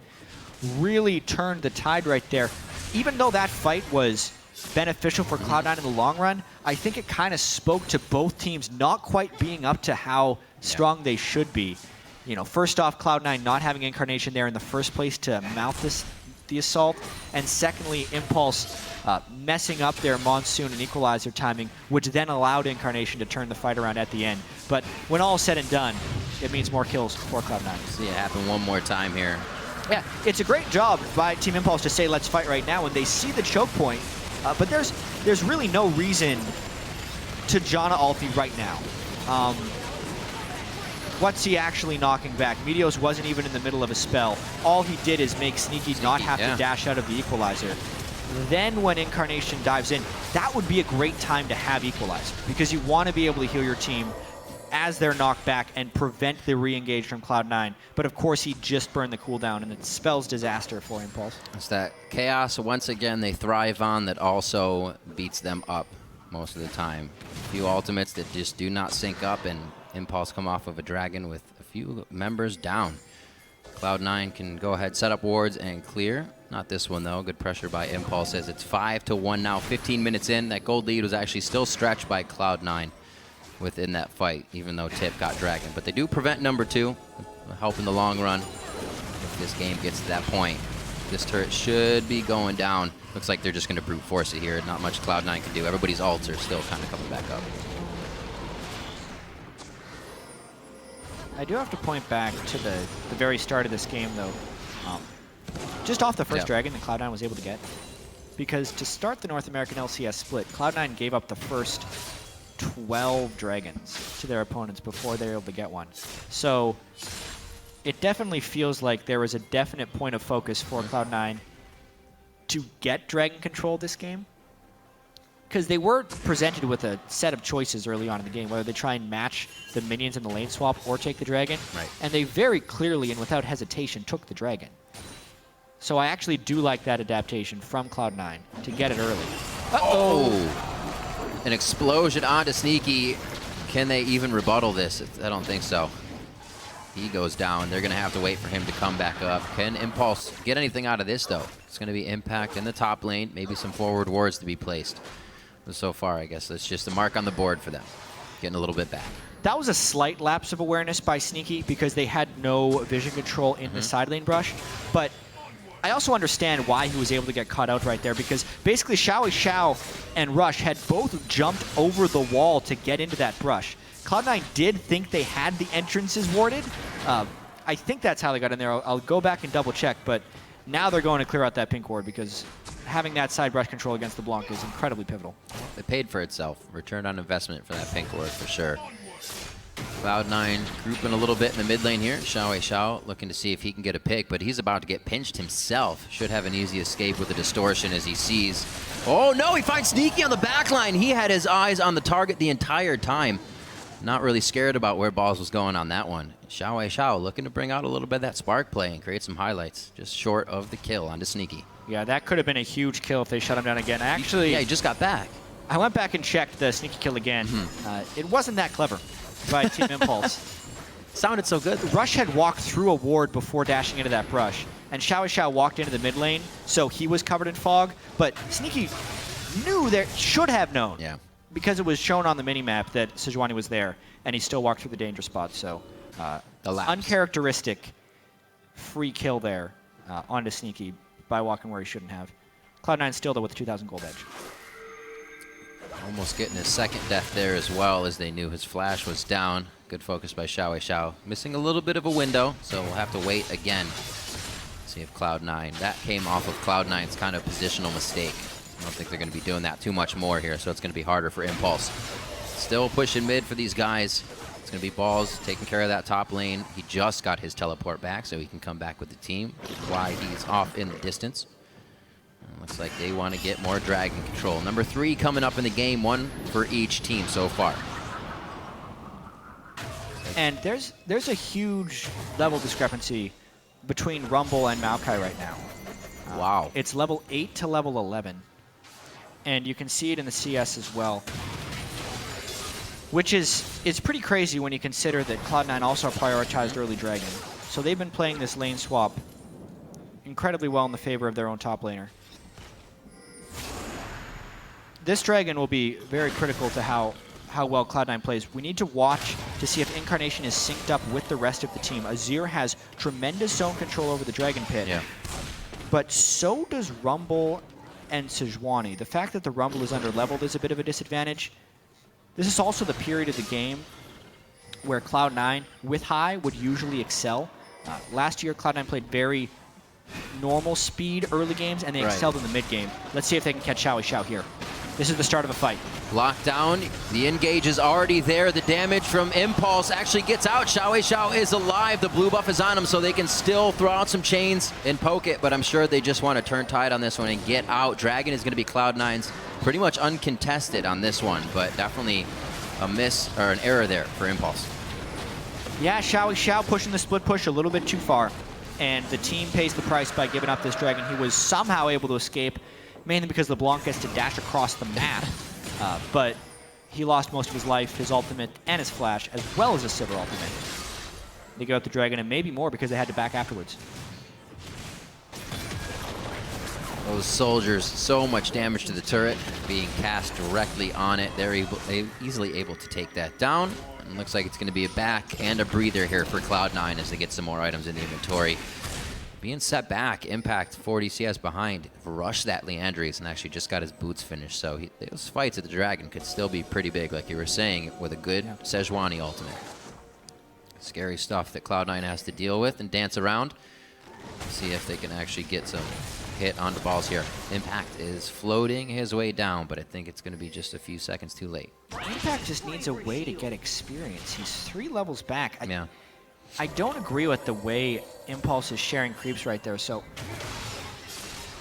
really turned the tide right there. Even though that fight was beneficial for Cloud9 in the long run, I think it kind of spoke to both teams not quite being up to how strong they should be. You know, first off, Cloud9 not having Incarnation there in the first place to mount the assault, and secondly, Impulse messing up their Monsoon and Equalizer timing, which then allowed Incarnation to turn the fight around at the end. But when all is said and done, it means more kills for Cloud9. See it happen one more time here. Yeah, it's a great job by Team Impulse to say, let's fight right now, when they see the choke point. But there's really no reason to Janna ulti right now. What's he actually knocking back? Meteos wasn't even in the middle of a spell. All he did is make Sneaky not have to dash out of the Equalizer. Then when Incarnation dives in, that would be a great time to have Equalizer, because you want to be able to heal your team as they're knocked back and prevent the re-engage from Cloud9. But of course, he just burned the cooldown, and it spells disaster for Impulse. It's that chaos, once again, they thrive on that also beats them up most of the time. A few ultimates that just do not sync up, and Impulse come off of a dragon with a few members down. Cloud9 can go ahead, set up wards, and clear. Not this one, though. Good pressure by Impulse as it's 5-1 now. 15 minutes in. That gold lead was actually still stretched by Cloud9 within that fight, even though Tip got dragon. But they do prevent number 2, help in the long run if this game gets to that point. This turret should be going down. Looks like they're just going to brute force it here. Not much Cloud9 can do. Everybody's ults are still kind of coming back up. I do have to point back to the very start of this game, though. Just off the first dragon that Cloud9 was able to get. Because to start the North American LCS split, Cloud9 gave up the first 12 dragons to their opponents before they were able to get one. So it definitely feels like there was a definite point of focus for Cloud9 to get dragon control this game. Because they were presented with a set of choices early on in the game, whether they try and match the minions in the lane swap or take the dragon. Right. And they very clearly and without hesitation took the dragon. So I actually do like that adaptation from Cloud9 to get it early. An explosion onto Sneaky. Can they even rebuttal this? I don't think so. He goes down. They're going to have to wait for him to come back up. Can Impulse get anything out of this, though? It's going to be Impact in the top lane, maybe some forward wards to be placed. But so far, I guess it's just a mark on the board for them. Getting a little bit back. That was a slight lapse of awareness by Sneaky because they had no vision control in the side lane brush. But I also understand why he was able to get caught out right there, because basically Xiao and Rush had both jumped over the wall to get into that brush. Cloud9 did think they had the entrances warded. I think that's how they got in there. I'll go back and double check, but now they're going to clear out that pink ward because having that side brush control against the Blanc is incredibly pivotal. It paid for itself. Return on investment for that pink ward for sure. Cloud9 grouping a little bit in the mid lane here. Xiao looking to see if he can get a pick, but he's about to get pinched himself. Should have an easy escape with the distortion as he sees. Oh no, he finds Sneaky on the back line. He had his eyes on the target the entire time. Not really scared about where balls was going on that one. Xiao looking to bring out a little bit of that spark play and create some highlights. Just short of the kill onto Sneaky. Yeah, that could have been a huge kill if they shut him down again. Actually, yeah, he just got back. I went back and checked the Sneaky kill again. It wasn't that clever by Team Impulse. Sounded so good. Rush had walked through a ward before dashing into that brush, and Xiao walked into the mid lane, so he was covered in fog. But Sneaky knew there, should have known, because it was shown on the minimap that Sejuani was there, and he still walked through the danger spot. So uncharacteristic free kill there onto Sneaky by walking where he shouldn't have. Cloud9 still though with the 2,000 gold edge. Almost getting his second death there as well, as they knew his flash was down. Good focus by Xiao. Missing a little bit of a window, so we'll have to wait again. See if Cloud9. That came off of Cloud9's kind of positional mistake. I don't think they're going to be doing that too much more here, so it's going to be harder for Impulse. Still pushing mid for these guys. It's going to be Balls taking care of that top lane. He just got his teleport back, so he can come back with the team. Why he's off in the distance. Looks like they want to get more dragon control. Number 3 coming up in the game, 1 for each team so far. And there's a huge level discrepancy between Rumble and Maokai right now. Wow. It's level 8 to level 11. And you can see it in the CS as well. Which is pretty crazy when you consider that Cloud9 also prioritized early Dragon. So they've been playing this lane swap incredibly well in the favor of their own top laner. This Dragon will be very critical to how well Cloud9 plays. We need to watch to see if Incarnation is synced up with the rest of the team. Azir has tremendous zone control over the Dragon Pit. Yeah. But so does Rumble and Sejuani. The fact that the Rumble is under-leveled is a bit of a disadvantage. This is also the period of the game where Cloud9 with high would usually excel. Last year, Cloud9 played very normal speed early games, and they excelled in the mid game. Let's see if they can catch Xiao here. This is the start of a fight. Lockdown, the engage is already there. The damage from Impulse actually gets out. Xiao is alive. The blue buff is on him, so they can still throw out some chains and poke it, but I'm sure they just want to turn tide on this one and get out. Dragon is going to be Cloud9's pretty much uncontested on this one, but definitely a miss or an error there for Impulse. Yeah, Xiao pushing the split push a little bit too far, and the team pays the price by giving up this Dragon. He was somehow able to escape, mainly because LeBlanc gets to dash across the map, but he lost most of his life, his ultimate, and his flash, as well as his Sivir ultimate. They give up the Dragon, and maybe more because they had to back afterwards. Those soldiers, so much damage to the turret being cast directly on it. They're easily able to take that down. And looks like it's going to be a back and a breather here for Cloud9 as they get some more items in the inventory. Being set back, Impact 40 CS behind, rushed that Leandries and actually just got his boots finished. So those fights at the Dragon could still be pretty big, like you were saying, with a good Sejuani ultimate. Scary stuff that Cloud9 has to deal with and dance around. See if they can actually get some hit on the balls here. Impact is floating his way down, but I think it's going to be just a few seconds too late. Impact just needs a way to get experience. He's 3 levels back. Yeah. I don't agree with the way Impulse is sharing creeps right there. So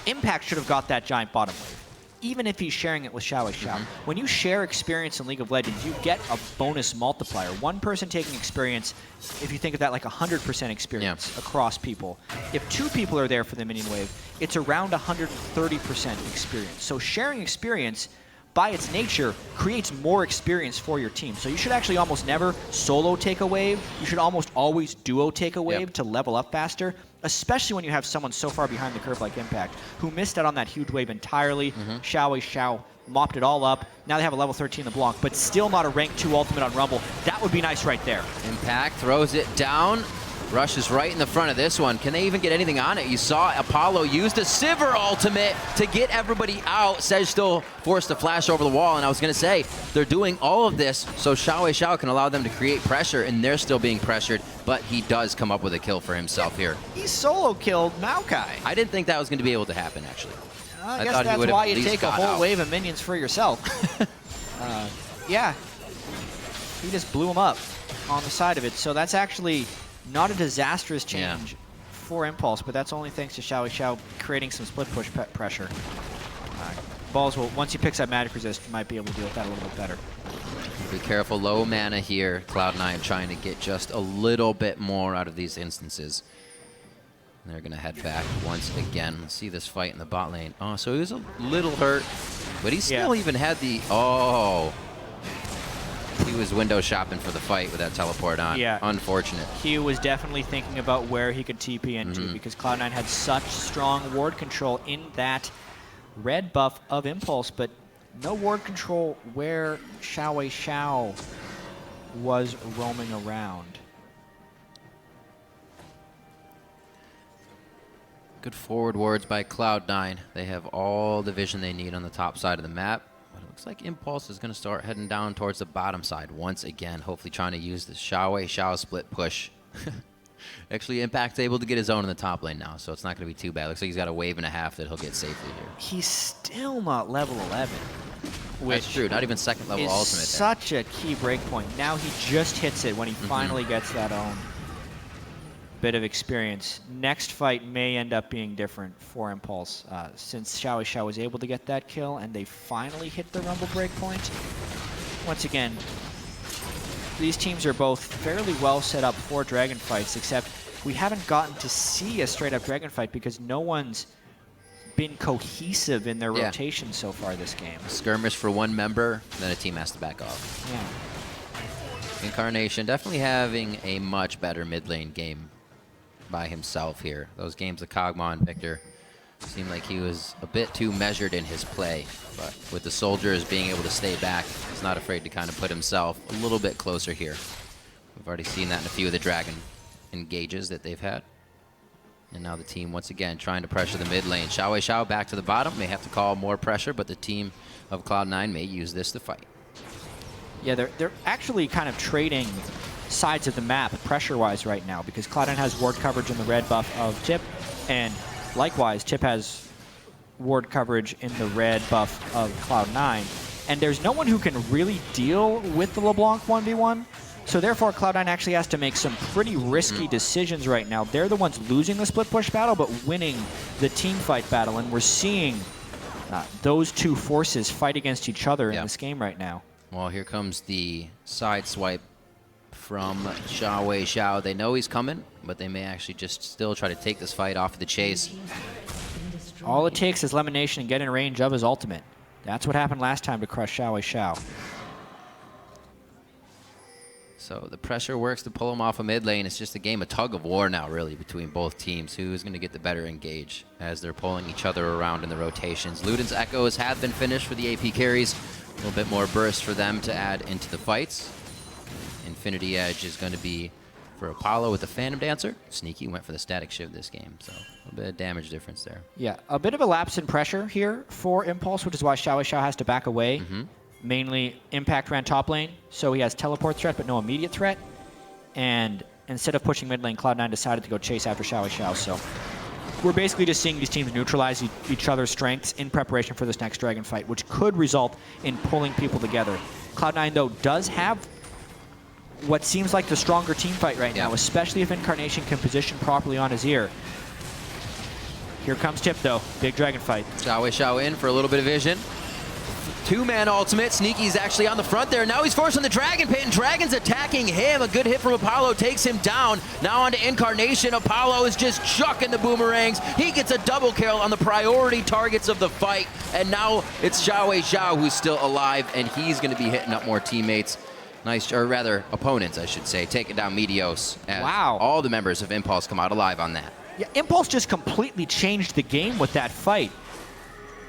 Impact should have got that giant bottom wave, even if he's sharing it with Xiao. When you share experience in League of Legends, you get a bonus multiplier. One person taking experience, if you think of that like 100% experience across people. If 2 people are there for the minion wave, it's around 130% experience. So sharing experience, by its nature, creates more experience for your team. So you should actually almost never solo take a wave. You should almost always duo take a wave to level up faster, especially when you have someone so far behind the curve like Impact, who missed out on that huge wave entirely. Xiao mopped it all up. Now they have a level 13 LeBlanc, but still not a rank 2 ultimate on Rumble. That would be nice right there. Impact throws it down. Rushes right in the front of this one. Can they even get anything on it? You saw Apollo use the Sivir ultimate to get everybody out. Sej still forced to flash over the wall, and I was going to say, they're doing all of this so Xiao can allow them to create pressure, and they're still being pressured, but he does come up with a kill for himself here. He solo killed Maokai. I didn't think that was going to be able to happen, actually. I guess that's why you take a whole wave of minions for yourself. Yeah. He just blew him up on the side of it, so that's actually not a disastrous change for Impulse, but that's only thanks to Xiao creating some split push pressure. Balls will, once he picks up Magic Resist, you might be able to deal with that a little bit better. Be careful, low mana here. Cloud9 trying to get just a little bit more out of these instances. And they're going to head back once again. Let's see this fight in the bot lane. Oh, so he was a little hurt, but he still even had the... Oh. He was window shopping for the fight with that teleport on. Yeah. Unfortunate. He was definitely thinking about where he could TP into because Cloud9 had such strong ward control in that red buff of Impulse, but no ward control where Xiao was roaming around. Good forward wards by Cloud9. They have all the vision they need on the top side of the map. But it looks like Impulse is going to start heading down towards the bottom side once again, hopefully trying to use the Xiao split push. Actually, Impact's able to get his own in the top lane now, so it's not going to be too bad. Looks like he's got a wave and a half that he'll get safely here. He's still not level 11. That's true, not even second level ultimate there. Such a key breakpoint. Now he just hits it when he finally gets that own bit of experience. Next fight may end up being different for Impulse since Xiao was able to get that kill and they finally hit the Rumble breakpoint. Once again, these teams are both fairly well set up for Dragon fights, except we haven't gotten to see a straight-up Dragon fight because no one's been cohesive in their rotation so far this game. A skirmish for one member, then a team has to back off. Yeah. Incarnation definitely having a much better mid lane game by himself here. Those games of Kog'Maw and Victor seemed like he was a bit too measured in his play, but with the soldiers being able to stay back, he's not afraid to kind of put himself a little bit closer here. We've already seen that in a few of the Dragon engages that they've had. And now the team once again trying to pressure the mid lane. Xiao back to the bottom, may have to call more pressure, but the team of Cloud9 may use this to fight. Yeah, they're actually kind of trading sides of the map pressure-wise right now because Cloud9 has ward coverage in the red buff of Tip, and likewise, Tip has ward coverage in the red buff of Cloud9. And there's no one who can really deal with the LeBlanc 1v1. So therefore, Cloud9 actually has to make some pretty risky decisions right now. They're the ones losing the split push battle, but winning the team fight battle. And we're seeing those two forces fight against each other in this game right now. Well, here comes the side swipe from Xiao. They know he's coming, but they may actually just still try to take this fight off the chase. All it takes is Lemonation and get in range of his ultimate. That's what happened last time to crush Xiao. So the pressure works to pull him off of mid lane. It's just a game of tug of war now, really, between both teams. Who's going to get the better engage as they're pulling each other around in the rotations. Luden's Echoes have been finished for the AP carries. A little bit more burst for them to add into the fights. Infinity Edge is going to be for Apollo with the Phantom Dancer. Sneaky went for the Static Shiv this game, so a little bit of damage difference there. Yeah, a bit of a lapse in pressure here for Impulse, which is why Xiao has to back away. Mainly Impact ran top lane, so he has teleport threat but no immediate threat. And instead of pushing mid lane, Cloud9 decided to go chase after Xiao. So we're basically just seeing these teams neutralize each other's strengths in preparation for this next Dragon fight, which could result in pulling people together. Cloud9, though, does have what seems like the stronger team fight right now, especially if Incarnation can position properly on his ear. Here comes Tip, though. Big Dragon fight. Xiao in for a little bit of vision. Two-man ultimate. Sneaky's actually on the front there. Now he's forcing the Dragon Pit, and Dragon's attacking him. A good hit from Apollo takes him down. Now onto Incarnation. Apollo is just chucking the boomerangs. He gets a double kill on the priority targets of the fight. And now it's Xiao who's still alive, and he's going to be hitting up more teammates. Nice, or rather, opponents, I should say, taking down Meteos. Wow. All the members of Impulse come out alive on that. Yeah, Impulse just completely changed the game with that fight.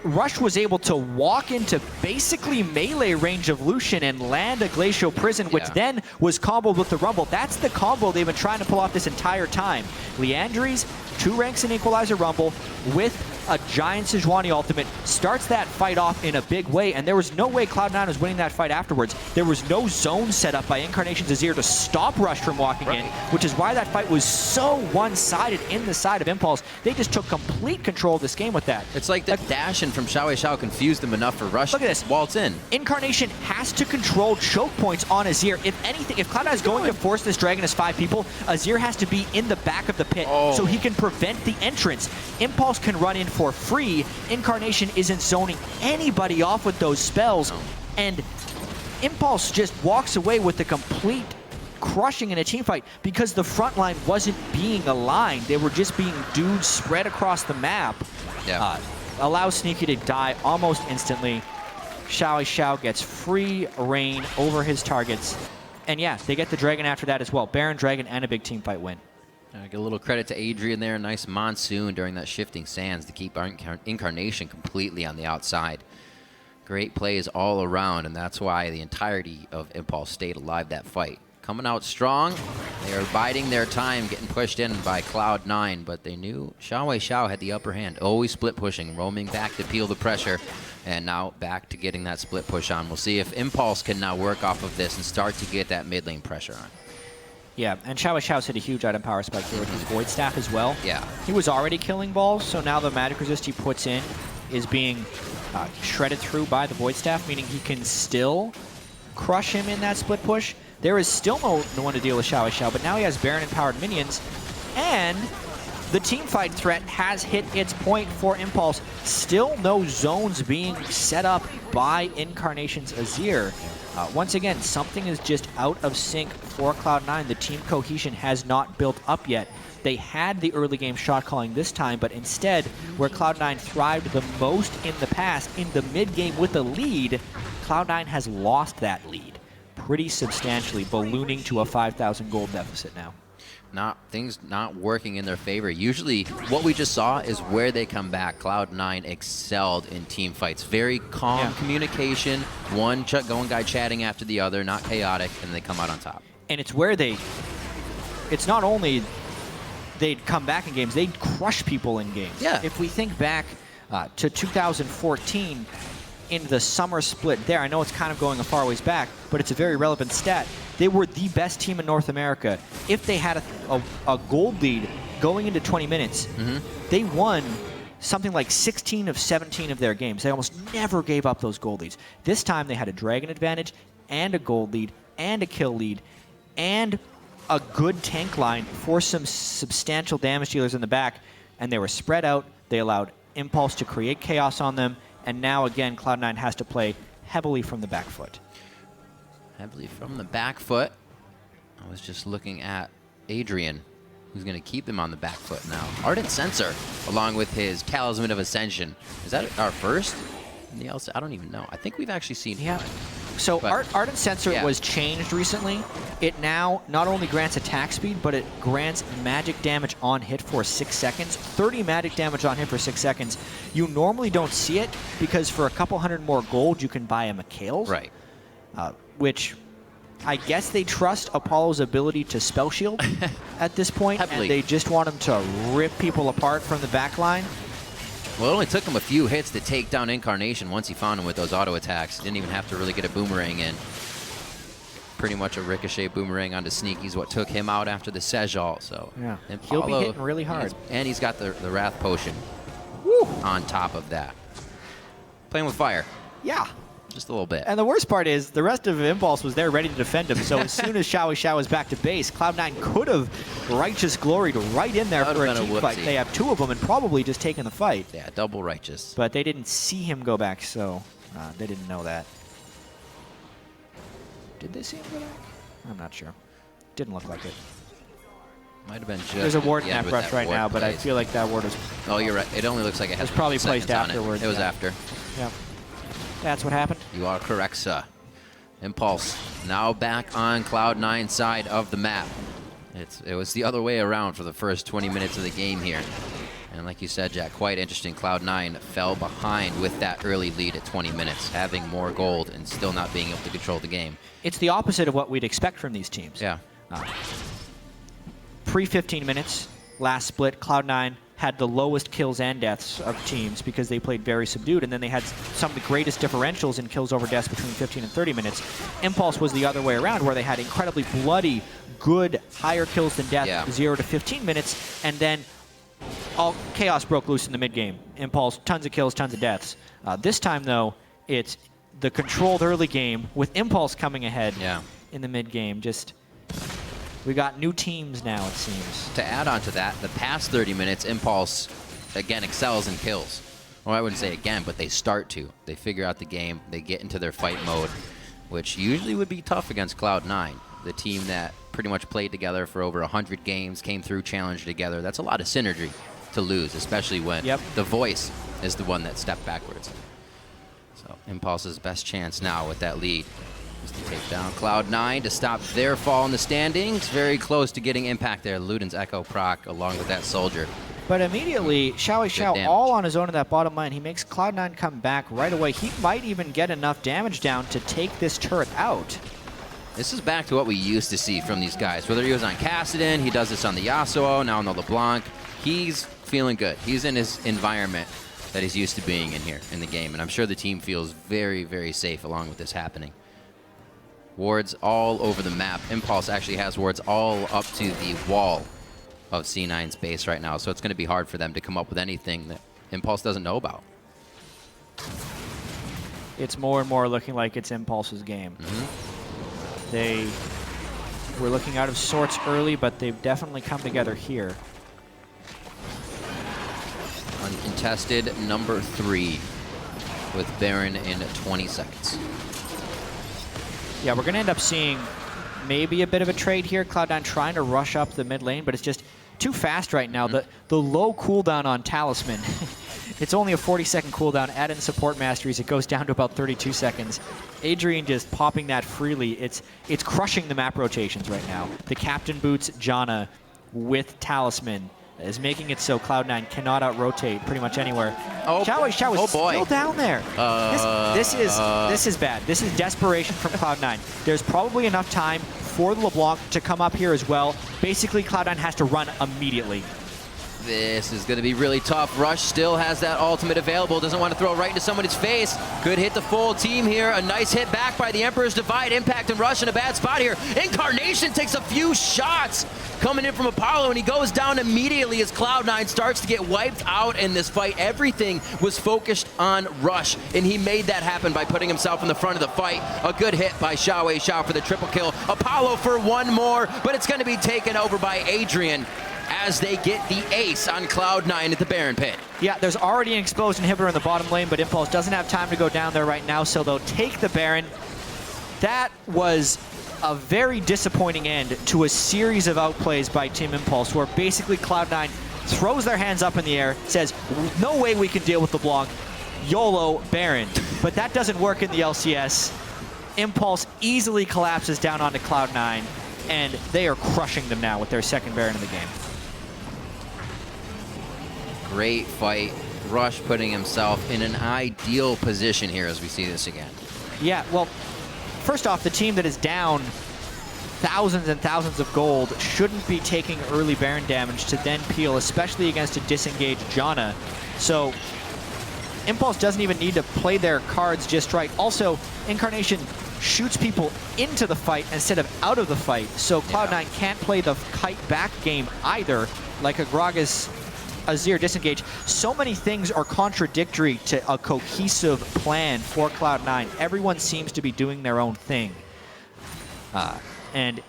Rush was able to walk into basically melee range of Lucian and land a Glacial Prison, which then was comboed with the Rumble. That's the combo they've been trying to pull off this entire time. Liandry's 2 ranks in Equalizer Rumble with a giant Sejuani ultimate starts that fight off in a big way, and there was no way Cloud9 was winning that fight afterwards. There was no zone set up by Incarnation's Azir to stop Rush from walking in, which is why that fight was so one-sided in the side of Impulse. They just took complete control of this game with that. It's like the dash-in from Xiao confused them enough for Rush. Look at this. Waltz in. Incarnation has to control choke points on Azir. If anything, if Cloud9 is going to force this Dragon as 5 people, Azir has to be in the back of the pit so he can prevent the entrance. Impulse can run in for free. Incarnation isn't zoning anybody off with those spells, and Impulse just walks away with the complete crushing in a team fight because the front line wasn't being aligned. They were just being dudes spread across the map. Allows Sneaky to die almost instantly. Xiao gets free reign over his targets. And yeah, they get the Dragon after that as well. Baron Dragon and a big team fight win. I get a little credit to Adrian there. Nice monsoon during that shifting sands to keep our Incarnation completely on the outside. Great plays all around, and that's why the entirety of Impulse stayed alive that fight. Coming out strong. They are biding their time, getting pushed in by Cloud9, but they knew Xiao had the upper hand. Always split pushing, roaming back to peel the pressure, and now back to getting that split push on. We'll see if Impulse can now work off of this and start to get that mid lane pressure on. Yeah, and Xiao's hit a huge item power spike here with his Void Staff as well. Yeah. He was already killing balls, so now the magic resist he puts in is being shredded through by the Void Staff, meaning he can still crush him in that split push. There is still no one to deal with Xiao, but now he has Baron-empowered minions, and the team fight threat has hit its point for Impulse. Still no zones being set up by Incarnation's Azir. Once again, something is just out of sync for Cloud9. The team cohesion has not built up yet. They had the early game shot calling this time, but instead, where Cloud9 thrived the most in the past, in the mid game with a lead, Cloud9 has lost that lead pretty substantially, ballooning to a 5,000 gold deficit now. Things not working in their favor. Usually what we just saw is where they come back. Cloud9 excelled in team fights. Very calm communication, one guy chatting after the other, not chaotic, and they come out on top. And it's where it's not only they'd come back in games, they'd crush people in games. Yeah. If we think back to 2014, in the summer split there, I know it's kind of going a far ways back, but it's a very relevant stat. They were the best team in North America. If they had a gold lead going into 20 minutes, they won something like 16 of 17 of their games. They almost never gave up those gold leads. This time they had a Dragon advantage and a gold lead and a kill lead and a good tank line for some substantial damage dealers in the back, and they were spread out. They allowed Impulse to create chaos on them, and now again Cloud9 has to play heavily from the back foot. Heavily from the back foot. I was just looking at Adrian, who's going to keep them on the back foot now. Ardent Sensor, along with his Talisman of Ascension. Is that our first in the LCS? I don't even know. I think we've actually seen him. So Ardent Sensor was changed recently. It now not only grants attack speed, but it grants magic damage on hit for 6 seconds. 30 magic damage on hit for 6 seconds. You normally don't see it because for a couple hundred more gold, you can buy a Mikhail's. Right. Which I guess they trust Apollo's ability to spell shield at this point, and they just want him to rip people apart from the back line. Well, it only took him a few hits to take down Incarnation once he found him with those auto attacks. Didn't even have to really get a boomerang in. Pretty much a ricochet boomerang onto Sneaky is what took him out after the Sejal. So yeah, he'll be hitting really hard. And he's got the Wrath Potion on top of that. Playing with fire. Yeah. Just a little bit. And the worst part is the rest of Impulse was there ready to defend him. So as soon as Xiao was back to base, Cloud9 could have Righteous Gloried right in there for a team fight. They have two of them and probably just taken the fight. Yeah, double Righteous. But they didn't see him go back, so they didn't know that. Did they see him go back? I'm not sure. Didn't look like it. Might have been just. There's a ward in that brush right now, but I feel like that ward was. Oh, you're right. It only looks like it has. It was probably placed afterwards. It was after. Yeah. That's what happened. You are correct, sir. Impulse now back on Cloud9's side of the map. It was the other way around for the first 20 minutes of the game here. And like you said, Jack, quite interesting. Cloud9 fell behind with that early lead at 20 minutes, having more gold and still not being able to control the game. It's the opposite of what we'd expect from these teams. Yeah. Pre-15 minutes, last split, Cloud9 had the lowest kills and deaths of teams because they played very subdued, and then they had some of the greatest differentials in kills over deaths between 15 and 30 minutes. Impulse was the other way around, where they had incredibly bloody, good, higher kills than death, 0 to 15 minutes, and then all chaos broke loose in the mid-game. Impulse, tons of kills, tons of deaths. This time, though, it's the controlled early game with Impulse coming ahead in the mid-game. Just... we got new teams now, it seems. To add on to that, the past 30 minutes, Impulse, again, excels in kills. Well, I wouldn't say again, but they start to. They figure out the game. They get into their fight mode, which usually would be tough against Cloud9, the team that pretty much played together for over 100 games, came through challenge together. That's a lot of synergy to lose, especially when the voice is the one that stepped backwards. So Impulse's best chance now with that lead. To take down Cloud9 to stop their fall in the standings. Very close to getting impact there. Luden's Echo proc along with that soldier. But immediately, Xiao all on his own in that bottom lane. He makes Cloud9 come back right away. He might even get enough damage down to take this turret out. This is back to what we used to see from these guys. Whether he was on Kassadin, he does this on the Yasuo, now on the LeBlanc. He's feeling good. He's in his environment that he's used to being in here in the game. And I'm sure the team feels very, very safe along with this happening. Wards all over the map. Impulse actually has wards all up to the wall of C9's base right now, so it's going to be hard for them to come up with anything that Impulse doesn't know about. It's more and more looking like it's Impulse's game. They were looking out of sorts early, but they've definitely come together here. contested number 3 with Baron in 20 seconds. Yeah, we're going to end up seeing maybe a bit of a trade here. Cloud9 trying to rush up the mid lane, but it's just too fast right now. The low cooldown on Talisman, it's only a 40-second cooldown. Add in support masteries, it goes down to about 32 seconds. Adrian just popping that freely. It's crushing the map rotations right now. The captain boots Janna with Talisman is making it so Cloud9 cannot out-rotate pretty much anywhere. Xiao is still down there. This is bad. This is desperation from Cloud9. There's probably enough time for the LeBlanc to come up here as well. Basically, Cloud9 has to run immediately. This is going to be really tough. Rush still has that ultimate available. Doesn't want to throw it right into somebody's face. Could hit the full team here. A nice hit back by the Emperor's Divide. Impact and Rush in a bad spot here. Incarnation takes a few shots coming in from Apollo, and he goes down immediately as Cloud9 starts to get wiped out in this fight. Everything was focused on Rush, and he made that happen by putting himself in the front of the fight. A good hit by Xiao for the triple kill. Apollo for one more, but it's going to be taken over by Adrian as they get the ace on Cloud9 at the Baron pit. Yeah, there's already an exposed inhibitor in the bottom lane, but Impulse doesn't have time to go down there right now, so they'll take the Baron. That was a very disappointing end to a series of outplays by Team Impulse, where basically Cloud9 throws their hands up in the air, says, no way we can deal with LeBlanc, YOLO Baron. But that doesn't work in the LCS. Impulse easily collapses down onto Cloud9, and they are crushing them now with their second Baron of the game. Great fight. Rush putting himself in an ideal position here as we see this again. Yeah, well, first off, the team that is down thousands and thousands of gold shouldn't be taking early Baron damage to then peel, especially against a disengaged Janna. So Impulse doesn't even need to play their cards just right. Also, Incarnation shoots people into the fight instead of out of the fight, so Cloud9 can't play the kite back game either, like a Gragas Azir disengage. So many things are contradictory to a cohesive plan for Cloud9. Everyone seems to be doing their own thing. And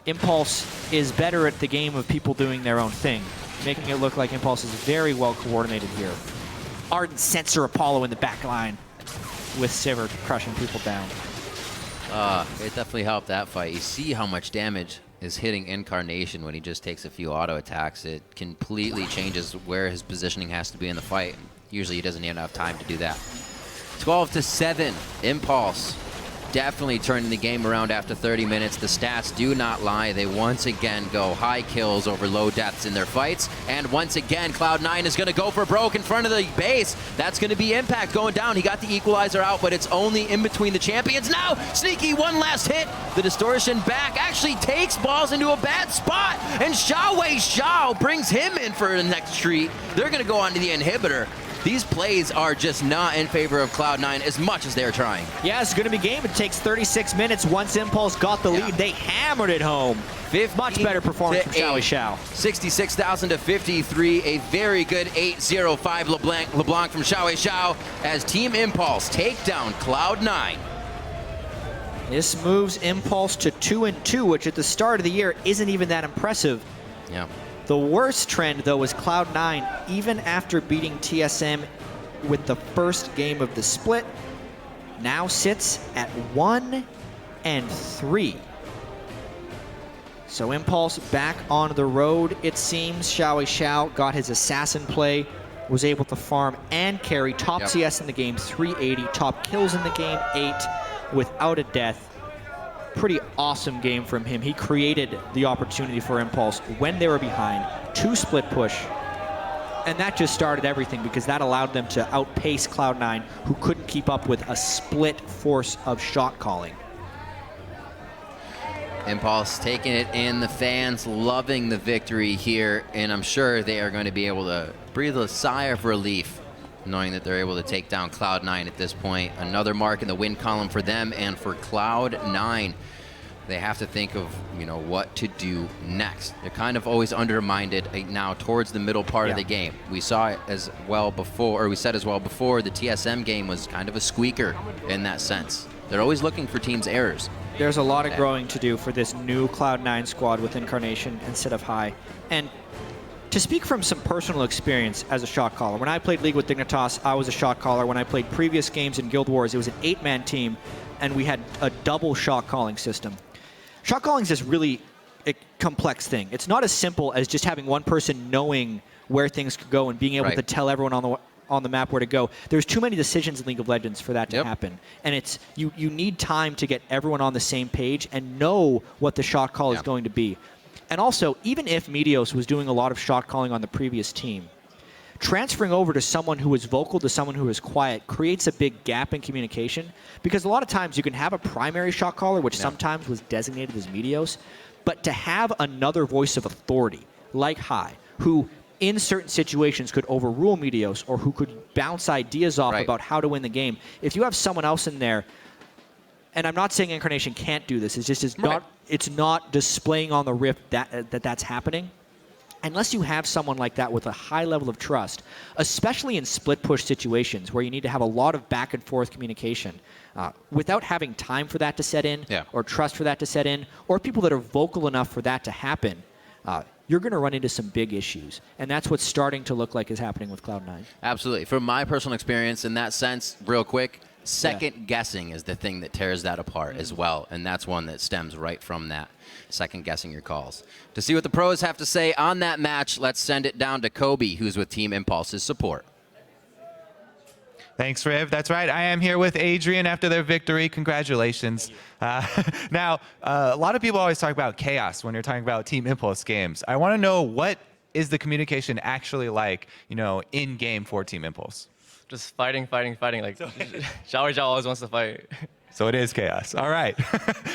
Impulse is better at the game of people doing their own thing, making it look like Impulse is very well coordinated here. Ardent Censor Apollo in the back line with Sivir crushing people down. It definitely helped that fight. You see how much damage is hitting Incarnation when he just takes a few auto attacks. It completely changes where his positioning has to be in the fight. Usually he doesn't even have time to do that. 12-7, Impulse definitely turning the game around after 30 minutes. The stats do not lie. They once again go high kills over low deaths in their fights. And once again, Cloud9 is going to go for broke in front of the base. That's going to be Impact going down. He got the equalizer out, but it's only in between the champions. Now, Sneaky, one last hit. The distortion back actually takes balls into a bad spot. And Xiao brings him in for the next treat. They're going to go on to the inhibitor. These plays are just not in favor of Cloud9 as much as they're trying. Yeah, it's going to be game. It takes 36 minutes. Once Impulse got the lead, they hammered it home. Much better performance from Xiao. 66,000 to 53. A very good 8-0-5 LeBlanc from Xiao as Team Impulse take down Cloud9. This moves Impulse to 2-2, which at the start of the year isn't even that impressive. Yeah. The worst trend, though, is Cloud9, even after beating TSM with the first game of the split, now sits at 1-3. So Impulse back on the road, it seems. Xiao got his assassin play, was able to farm and carry top CS in the game, 380, top kills in the game, 8, without a death. Pretty awesome game from him. He created the opportunity for Impulse when they were behind, 2 split push, and that just started everything because that allowed them to outpace Cloud9, who couldn't keep up with a split force of shot calling. Impulse taking it in, the fans loving the victory here, and I'm sure they are going to be able to breathe a sigh of relief knowing that they're able to take down Cloud9 at this point. Another mark in the win column for them, and for Cloud9, they have to think of, what to do next. They're kind of always undermined now towards the middle part of the game. We saw it as well before, or we said as well before, the TSM game was kind of a squeaker in that sense. They're always looking for teams' errors. There's a lot of growing to do for this new Cloud9 squad with Incarnation instead of High. And To speak from some personal experience as a shot caller, when I played League with Dignitas, I was a shot caller. When I played previous games in Guild Wars, it was an 8-man team, and we had a double shot calling system. Shot calling is this really complex thing. It's not as simple as just having one person knowing where things could go and being able to tell everyone on the map where to go. There's too many decisions in League of Legends for that to happen. And it's you need time to get everyone on the same page and know what the shot call is going to be. And also, even if Meteos was doing a lot of shot calling on the previous team, transferring over to someone who is vocal to someone who is quiet creates a big gap in communication, because a lot of times you can have a primary shot caller, which sometimes was designated as Meteos, but to have another voice of authority, like Hai, who in certain situations could overrule Meteos or who could bounce ideas off about how to win the game, if you have someone else in there, and I'm not saying Incarnation can't do this, it's not displaying on the Rift that's happening. Unless you have someone like that with a high level of trust, especially in split push situations where you need to have a lot of back and forth communication, without having time for that to set in or trust for that to set in, or people that are vocal enough for that to happen, you're going to run into some big issues. And that's what's starting to look like is happening with Cloud9. Absolutely. From my personal experience in that sense, real quick, second guessing is the thing that tears that apart as well, and that's one that stems right from that, second guessing your calls. To see what the pros have to say on that match, let's send it down to Kobe, who's with Team Impulse's support. Thanks, Riv. That's right. I am here with Adrian after their victory. Congratulations. Now, a lot of people always talk about chaos when you're talking about Team Impulse games. I want to know, what is the communication actually like, in game for Team Impulse? Just fighting. Like, Xiao always wants to fight. So it is chaos. All right.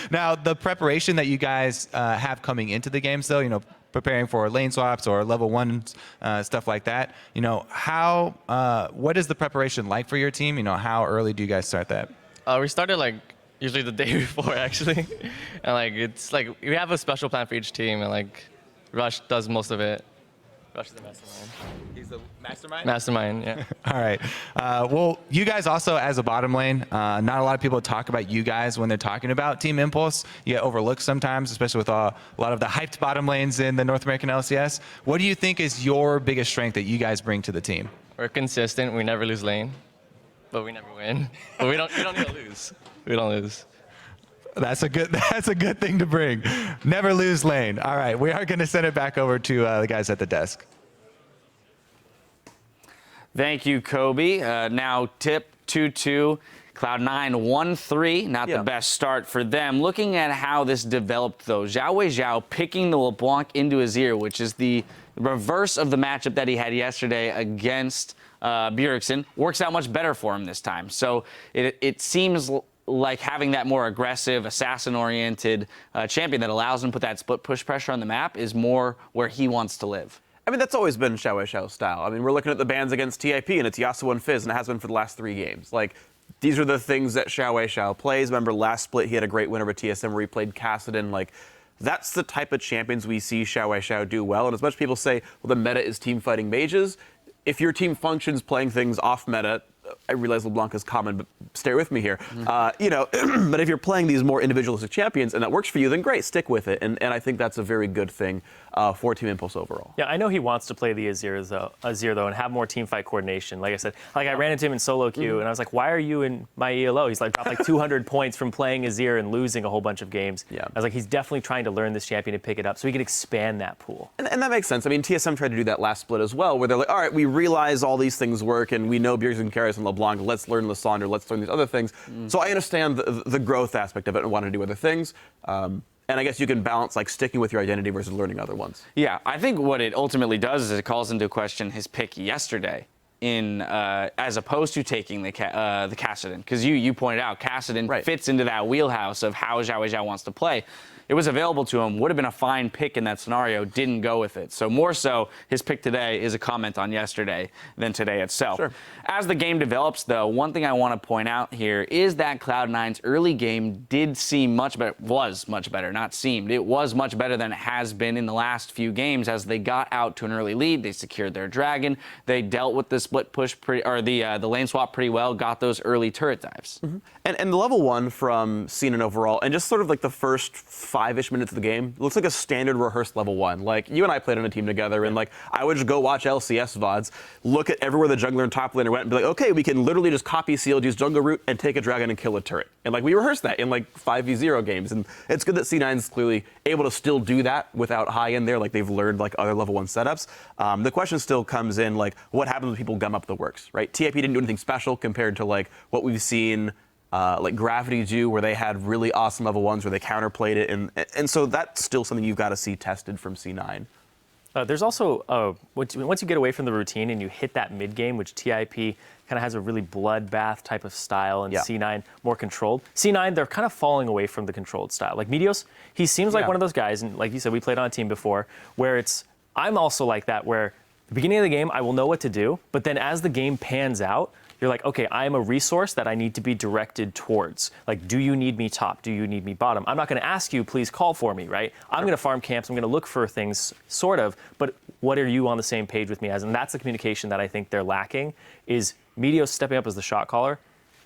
Now, the preparation that you guys have coming into the games, though, preparing for lane swaps or level 1 stuff like that, what is the preparation like for your team? How early do you guys start that? We started usually the day before, actually. And it's we have a special plan for each team, and Rush does most of it. Rush is the mastermind. He's the mastermind? Mastermind, yeah. All right. Well, you guys also, as a bottom lane, not a lot of people talk about you guys when they're talking about Team Impulse. You get overlooked sometimes, especially with a lot of the hyped bottom lanes in the North American LCS. What do you think is your biggest strength that you guys bring to the team? We're consistent. We never lose lane, but we never win. But we don't need to lose. We don't lose. That's a good thing to bring. Never lose lane. All right, we are going to send it back over to the guys at the desk. Thank you, Kobe. Now tip 2-2. Cloud9 1-3. Not the best start for them. Looking at how this developed, though, Xiao picking the LeBlanc into his ear, which is the reverse of the matchup that he had yesterday against Bjergsen, works out much better for him this time. So it seems like having that more aggressive, assassin-oriented champion that allows him to put that split push pressure on the map is more where he wants to live. I mean, that's always been Xiao's style. I mean, we're looking at the bans against TIP, and it's Yasuo and Fizz, and it has been for the last 3 games. These are the things that Xiao plays. Remember, last split, he had a great win over TSM where he played Kassadin. That's the type of champions we see Xiao do well. And as much as people say, well, the meta is team fighting mages, if your team functions playing things off meta, I realize LeBlanc is common, but stay with me here. But if you're playing these more individualistic champions and that works for you, then great, stick with it. And I think that's a very good thing for Team Impulse overall. Yeah, I know he wants to play the Azir though, and have more team fight coordination. Like I said, I ran into him in solo queue, and I was like, "Why are you in my ELO?" He's dropped 200 points from playing Azir and losing a whole bunch of games. Yeah. I was like, he's definitely trying to learn this champion and pick it up so he can expand that pool. And that makes sense. I mean, TSM tried to do that last split as well, where they're like, all right, we realize all these things work, and we know Bjergsen, Karras, and LeBlanc. Let's learn Lysandre. Let's learn these other things. So I understand the growth aspect of it and want to do other things. And I guess you can balance sticking with your identity versus learning other ones. Yeah, I think what it ultimately does is it calls into question his pick yesterday, as opposed to taking the Kassadin, because you pointed out Kassadin fits into that wheelhouse of how Xiao wants to play. It was available to him, would have been a fine pick in that scenario, didn't go with it. So more so, his pick today is a comment on yesterday than today itself. Sure. As the game develops, though, one thing I want to point out here is that Cloud9's early game did seem much better, was much better, not seemed. It was much better than it has been in the last few games as they got out to an early lead. They secured their dragon. They dealt with this split push the lane swap pretty well, got those early turret dives. And the level 1 from Cena overall, and just sort of like the first 5-ish minutes of the game, looks like a standard rehearsed level 1. Like, you and I played on a team together, and like, I would just go watch LCS VODs, look at everywhere the jungler and top laner went, and be like, okay, we can literally just copy CLG's jungle route and take a dragon and kill a turret. And like, we rehearsed that in like 5v0 games, and it's good that C9's clearly able to still do that without high in there, like they've learned like other level 1 setups. The question still comes in, like, what happens when people gum up the works, right? TIP didn't do anything special compared to like what we've seen like Gravity do, where they had really awesome level 1s where they counterplayed it, and so that's still something you've got to see tested from C9. There's also, once you get away from the routine and you hit that mid game, which TIP kind of has a really bloodbath type of style, and C9 more controlled. C9, they're kind of falling away from the controlled style. Like Meteos, he seems like one of those guys, and like you said, we played on a team before, where I'm also like that, where at the beginning of the game, I will know what to do, but then as the game pans out, you're like, okay, I'm a resource that I need to be directed towards. Like, do you need me top? Do you need me bottom? I'm not going to ask you, please call for me, right? I'm going to farm camps. I'm going to look for things, sort of. But what are you on the same page with me as? And that's the communication that I think they're lacking, is Meteos stepping up as the shot caller.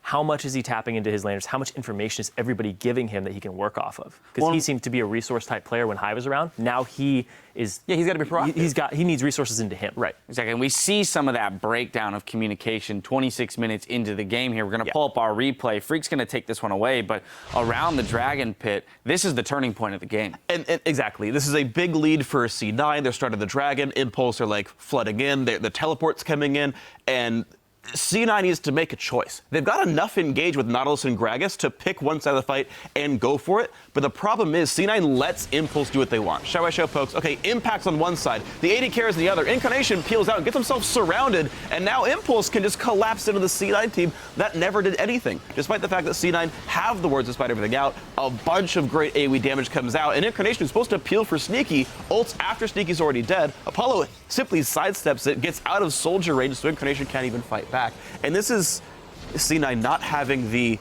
How much is he tapping into his laners? How much information is everybody giving him that he can work off of? Because he seemed to be a resource type player when Hive was around. Now he is. Yeah, he's got to be proactive. He needs resources into him. Right. Exactly. And we see some of that breakdown of communication 26 minutes into the game here. We're going to pull up our replay. Freak's going to take this one away, but around the Dragon Pit, this is the turning point of the game. And exactly. This is a big lead for C9. They're starting the Dragon. Impulse are like flooding in. The teleport's coming in, and C9 needs to make a choice. They've got enough engaged with Nautilus and Gragas to pick one side of the fight and go for it, but the problem is C9 lets Impulse do what they want. Shao pokes, okay, Impact's on one side, the AD carries on the other, Incarnation peels out and gets himself surrounded, and now Impulse can just collapse into the C9 team that never did anything. Despite the fact that C9 have the wards despite everything out, a bunch of great AoE damage comes out, and Incarnation is supposed to peel for Sneaky, ults after Sneaky's already dead. Apollo simply sidesteps it, gets out of soldier range, so Incarnation can't even fight back. And this is C9 not having the,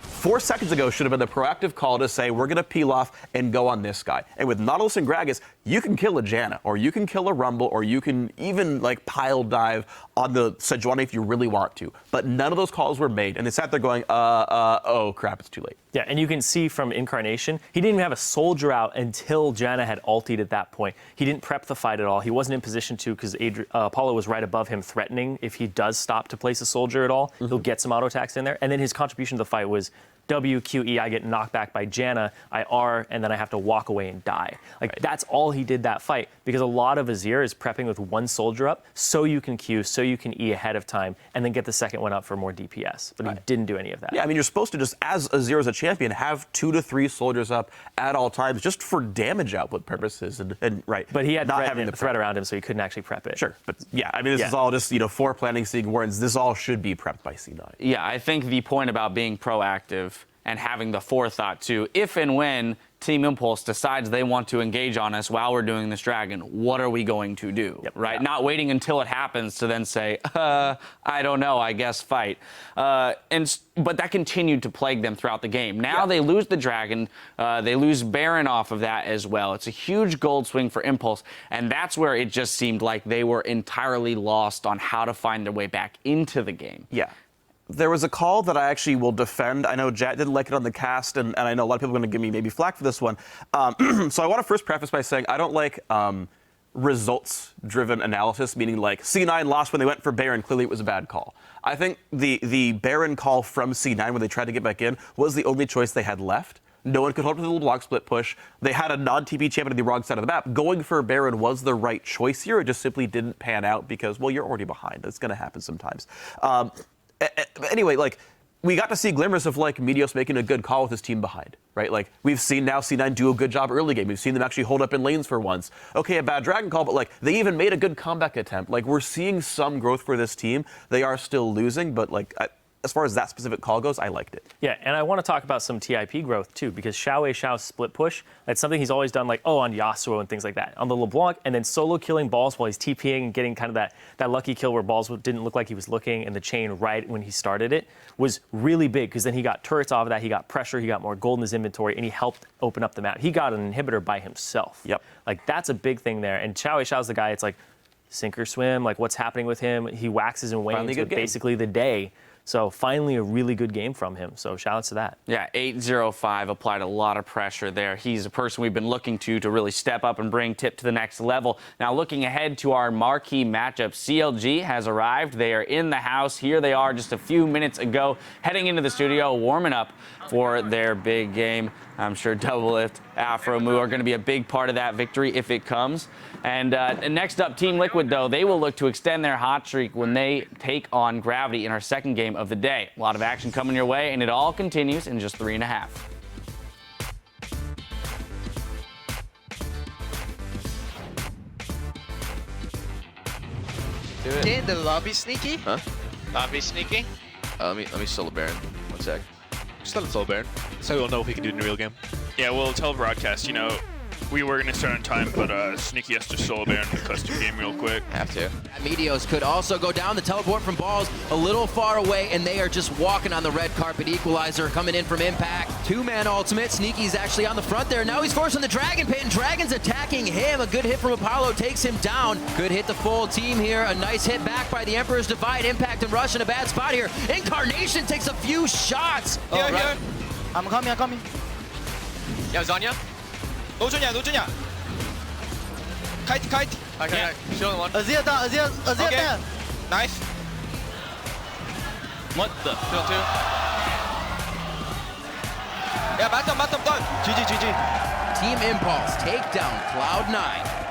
4 seconds ago should have been the proactive call to say, we're going to peel off and go on this guy. And with Nautilus and Gragas, you can kill a Janna, or you can kill a Rumble, or you can even pile dive on the Sejuani if you really want to. But none of those calls were made, and they sat there going, oh crap, it's too late. Yeah, and you can see from Incarnation, he didn't even have a soldier out until Janna had ultied at that point. He didn't prep the fight at all. He wasn't in position to, because Apollo was right above him threatening. If he does stop to place a soldier at all, he'll get some auto attacks in there. And then his contribution to the fight was WQE, I get knocked back by Janna, I R, and then I have to walk away and die. That's all he did that fight, because a lot of Azir is prepping with one soldier up so you can Q, so you can E ahead of time, and then get the second one up for more DPS. But he didn't do any of that. Yeah, I mean, you're supposed to just, as Azir as a champion, have 2 to 3 soldiers up at all times just for damage output purposes. And right. But he had not having the threat around him, so he couldn't actually prep it. Sure. But yeah, I mean, this is all just, foreplanning, seeing wards. This all should be prepped by C9. Yeah, I think the point about being proactive and having the forethought to, if and when Team Impulse decides they want to engage on us while we're doing this dragon, what are we going to do, right? Not waiting until it happens to then say, I don't know, I guess fight. But that continued to plague them throughout the game. Now they lose the dragon, they lose Baron off of that as well. It's a huge gold swing for Impulse, and that's where it just seemed like they were entirely lost on how to find their way back into the game. Yeah. There was a call that I actually will defend. I know Jack didn't like it on the cast, and I know a lot of people are going to give me maybe flack for this one. So I want to first preface by saying I don't like results-driven analysis, meaning C9 lost when they went for Baron. Clearly, it was a bad call. I think the Baron call from C9 when they tried to get back in was the only choice they had left. No one could hold up to the LeBlanc split push. They had a non-TP champion on the wrong side of the map. Going for Baron was the right choice here. It just simply didn't pan out because, well, you're already behind. That's going to happen sometimes. Anyway, we got to see glimmers of Meteos making a good call with his team behind, right? We've seen now C9 do a good job early game. We've seen them actually hold up in lanes for once. Okay, a bad dragon call, but they even made a good comeback attempt. We're seeing some growth for this team. They are still losing, but as far as that specific call goes, I liked it. Yeah, and I want to talk about some TIP growth too, because Xiao's split push, that's something he's always done, on Yasuo and things like that. On the LeBlanc, and then solo killing balls while he's TPing and getting kind of that lucky kill where balls didn't look like he was looking, and the chain right when he started it was really big, because then he got turrets off of that, he got pressure, he got more gold in his inventory, and he helped open up the map. He got an inhibitor by himself. Yep. That's a big thing there, and Xiao's the guy, it's sink or swim, like what's happening with him. He waxes and Finally wanes good with game. basically the day. So finally a really good game from him. So shout outs to that. Yeah, 8-0-5 applied a lot of pressure there. He's a person we've been looking to really step up and bring Tip to the next level. Now looking ahead to our marquee matchup, CLG has arrived. They are in the house. Here they are just a few minutes ago, heading into the studio, warming up for their big game. I'm sure Double Lift, Afro Moo are going to be a big part of that victory if it comes. And next up, Team Liquid, though, they will look to extend their hot streak when they take on Gravity in our second game of the day. A lot of action coming your way, and it all continues in just 3.5. In the lobby sneaky? Huh? Lobby sneaky? Let me solo Baron. 1 sec. Just let him solo Baron. So we'll know if we can do it in the real game. Yeah, we'll tell broadcast, you know, we were going to start on time, but Sneaky has to solo Baron the custom game real quick. Have to. Meteos could also go down. The teleport from Balls a little far away, and they are just walking on the red carpet. Equalizer coming in from Impact. 2-man ultimate. Sneaky's actually on the front there. Now he's forcing the Dragon Pit, and Dragon's attacking him. A good hit from Apollo takes him down. Good hit the full team here. A nice hit back by the Emperor's Divide. Impact and Rush in a bad spot here. Incarnation takes a few shots. Here, here. I'm coming. Yeah, Zanya. 노준야. Kite. Okay. Show one. Azir down. Okay. Down. Nice. What the? Kill 2. Yeah, bottom, done. GG. Team Impulse take down Cloud9.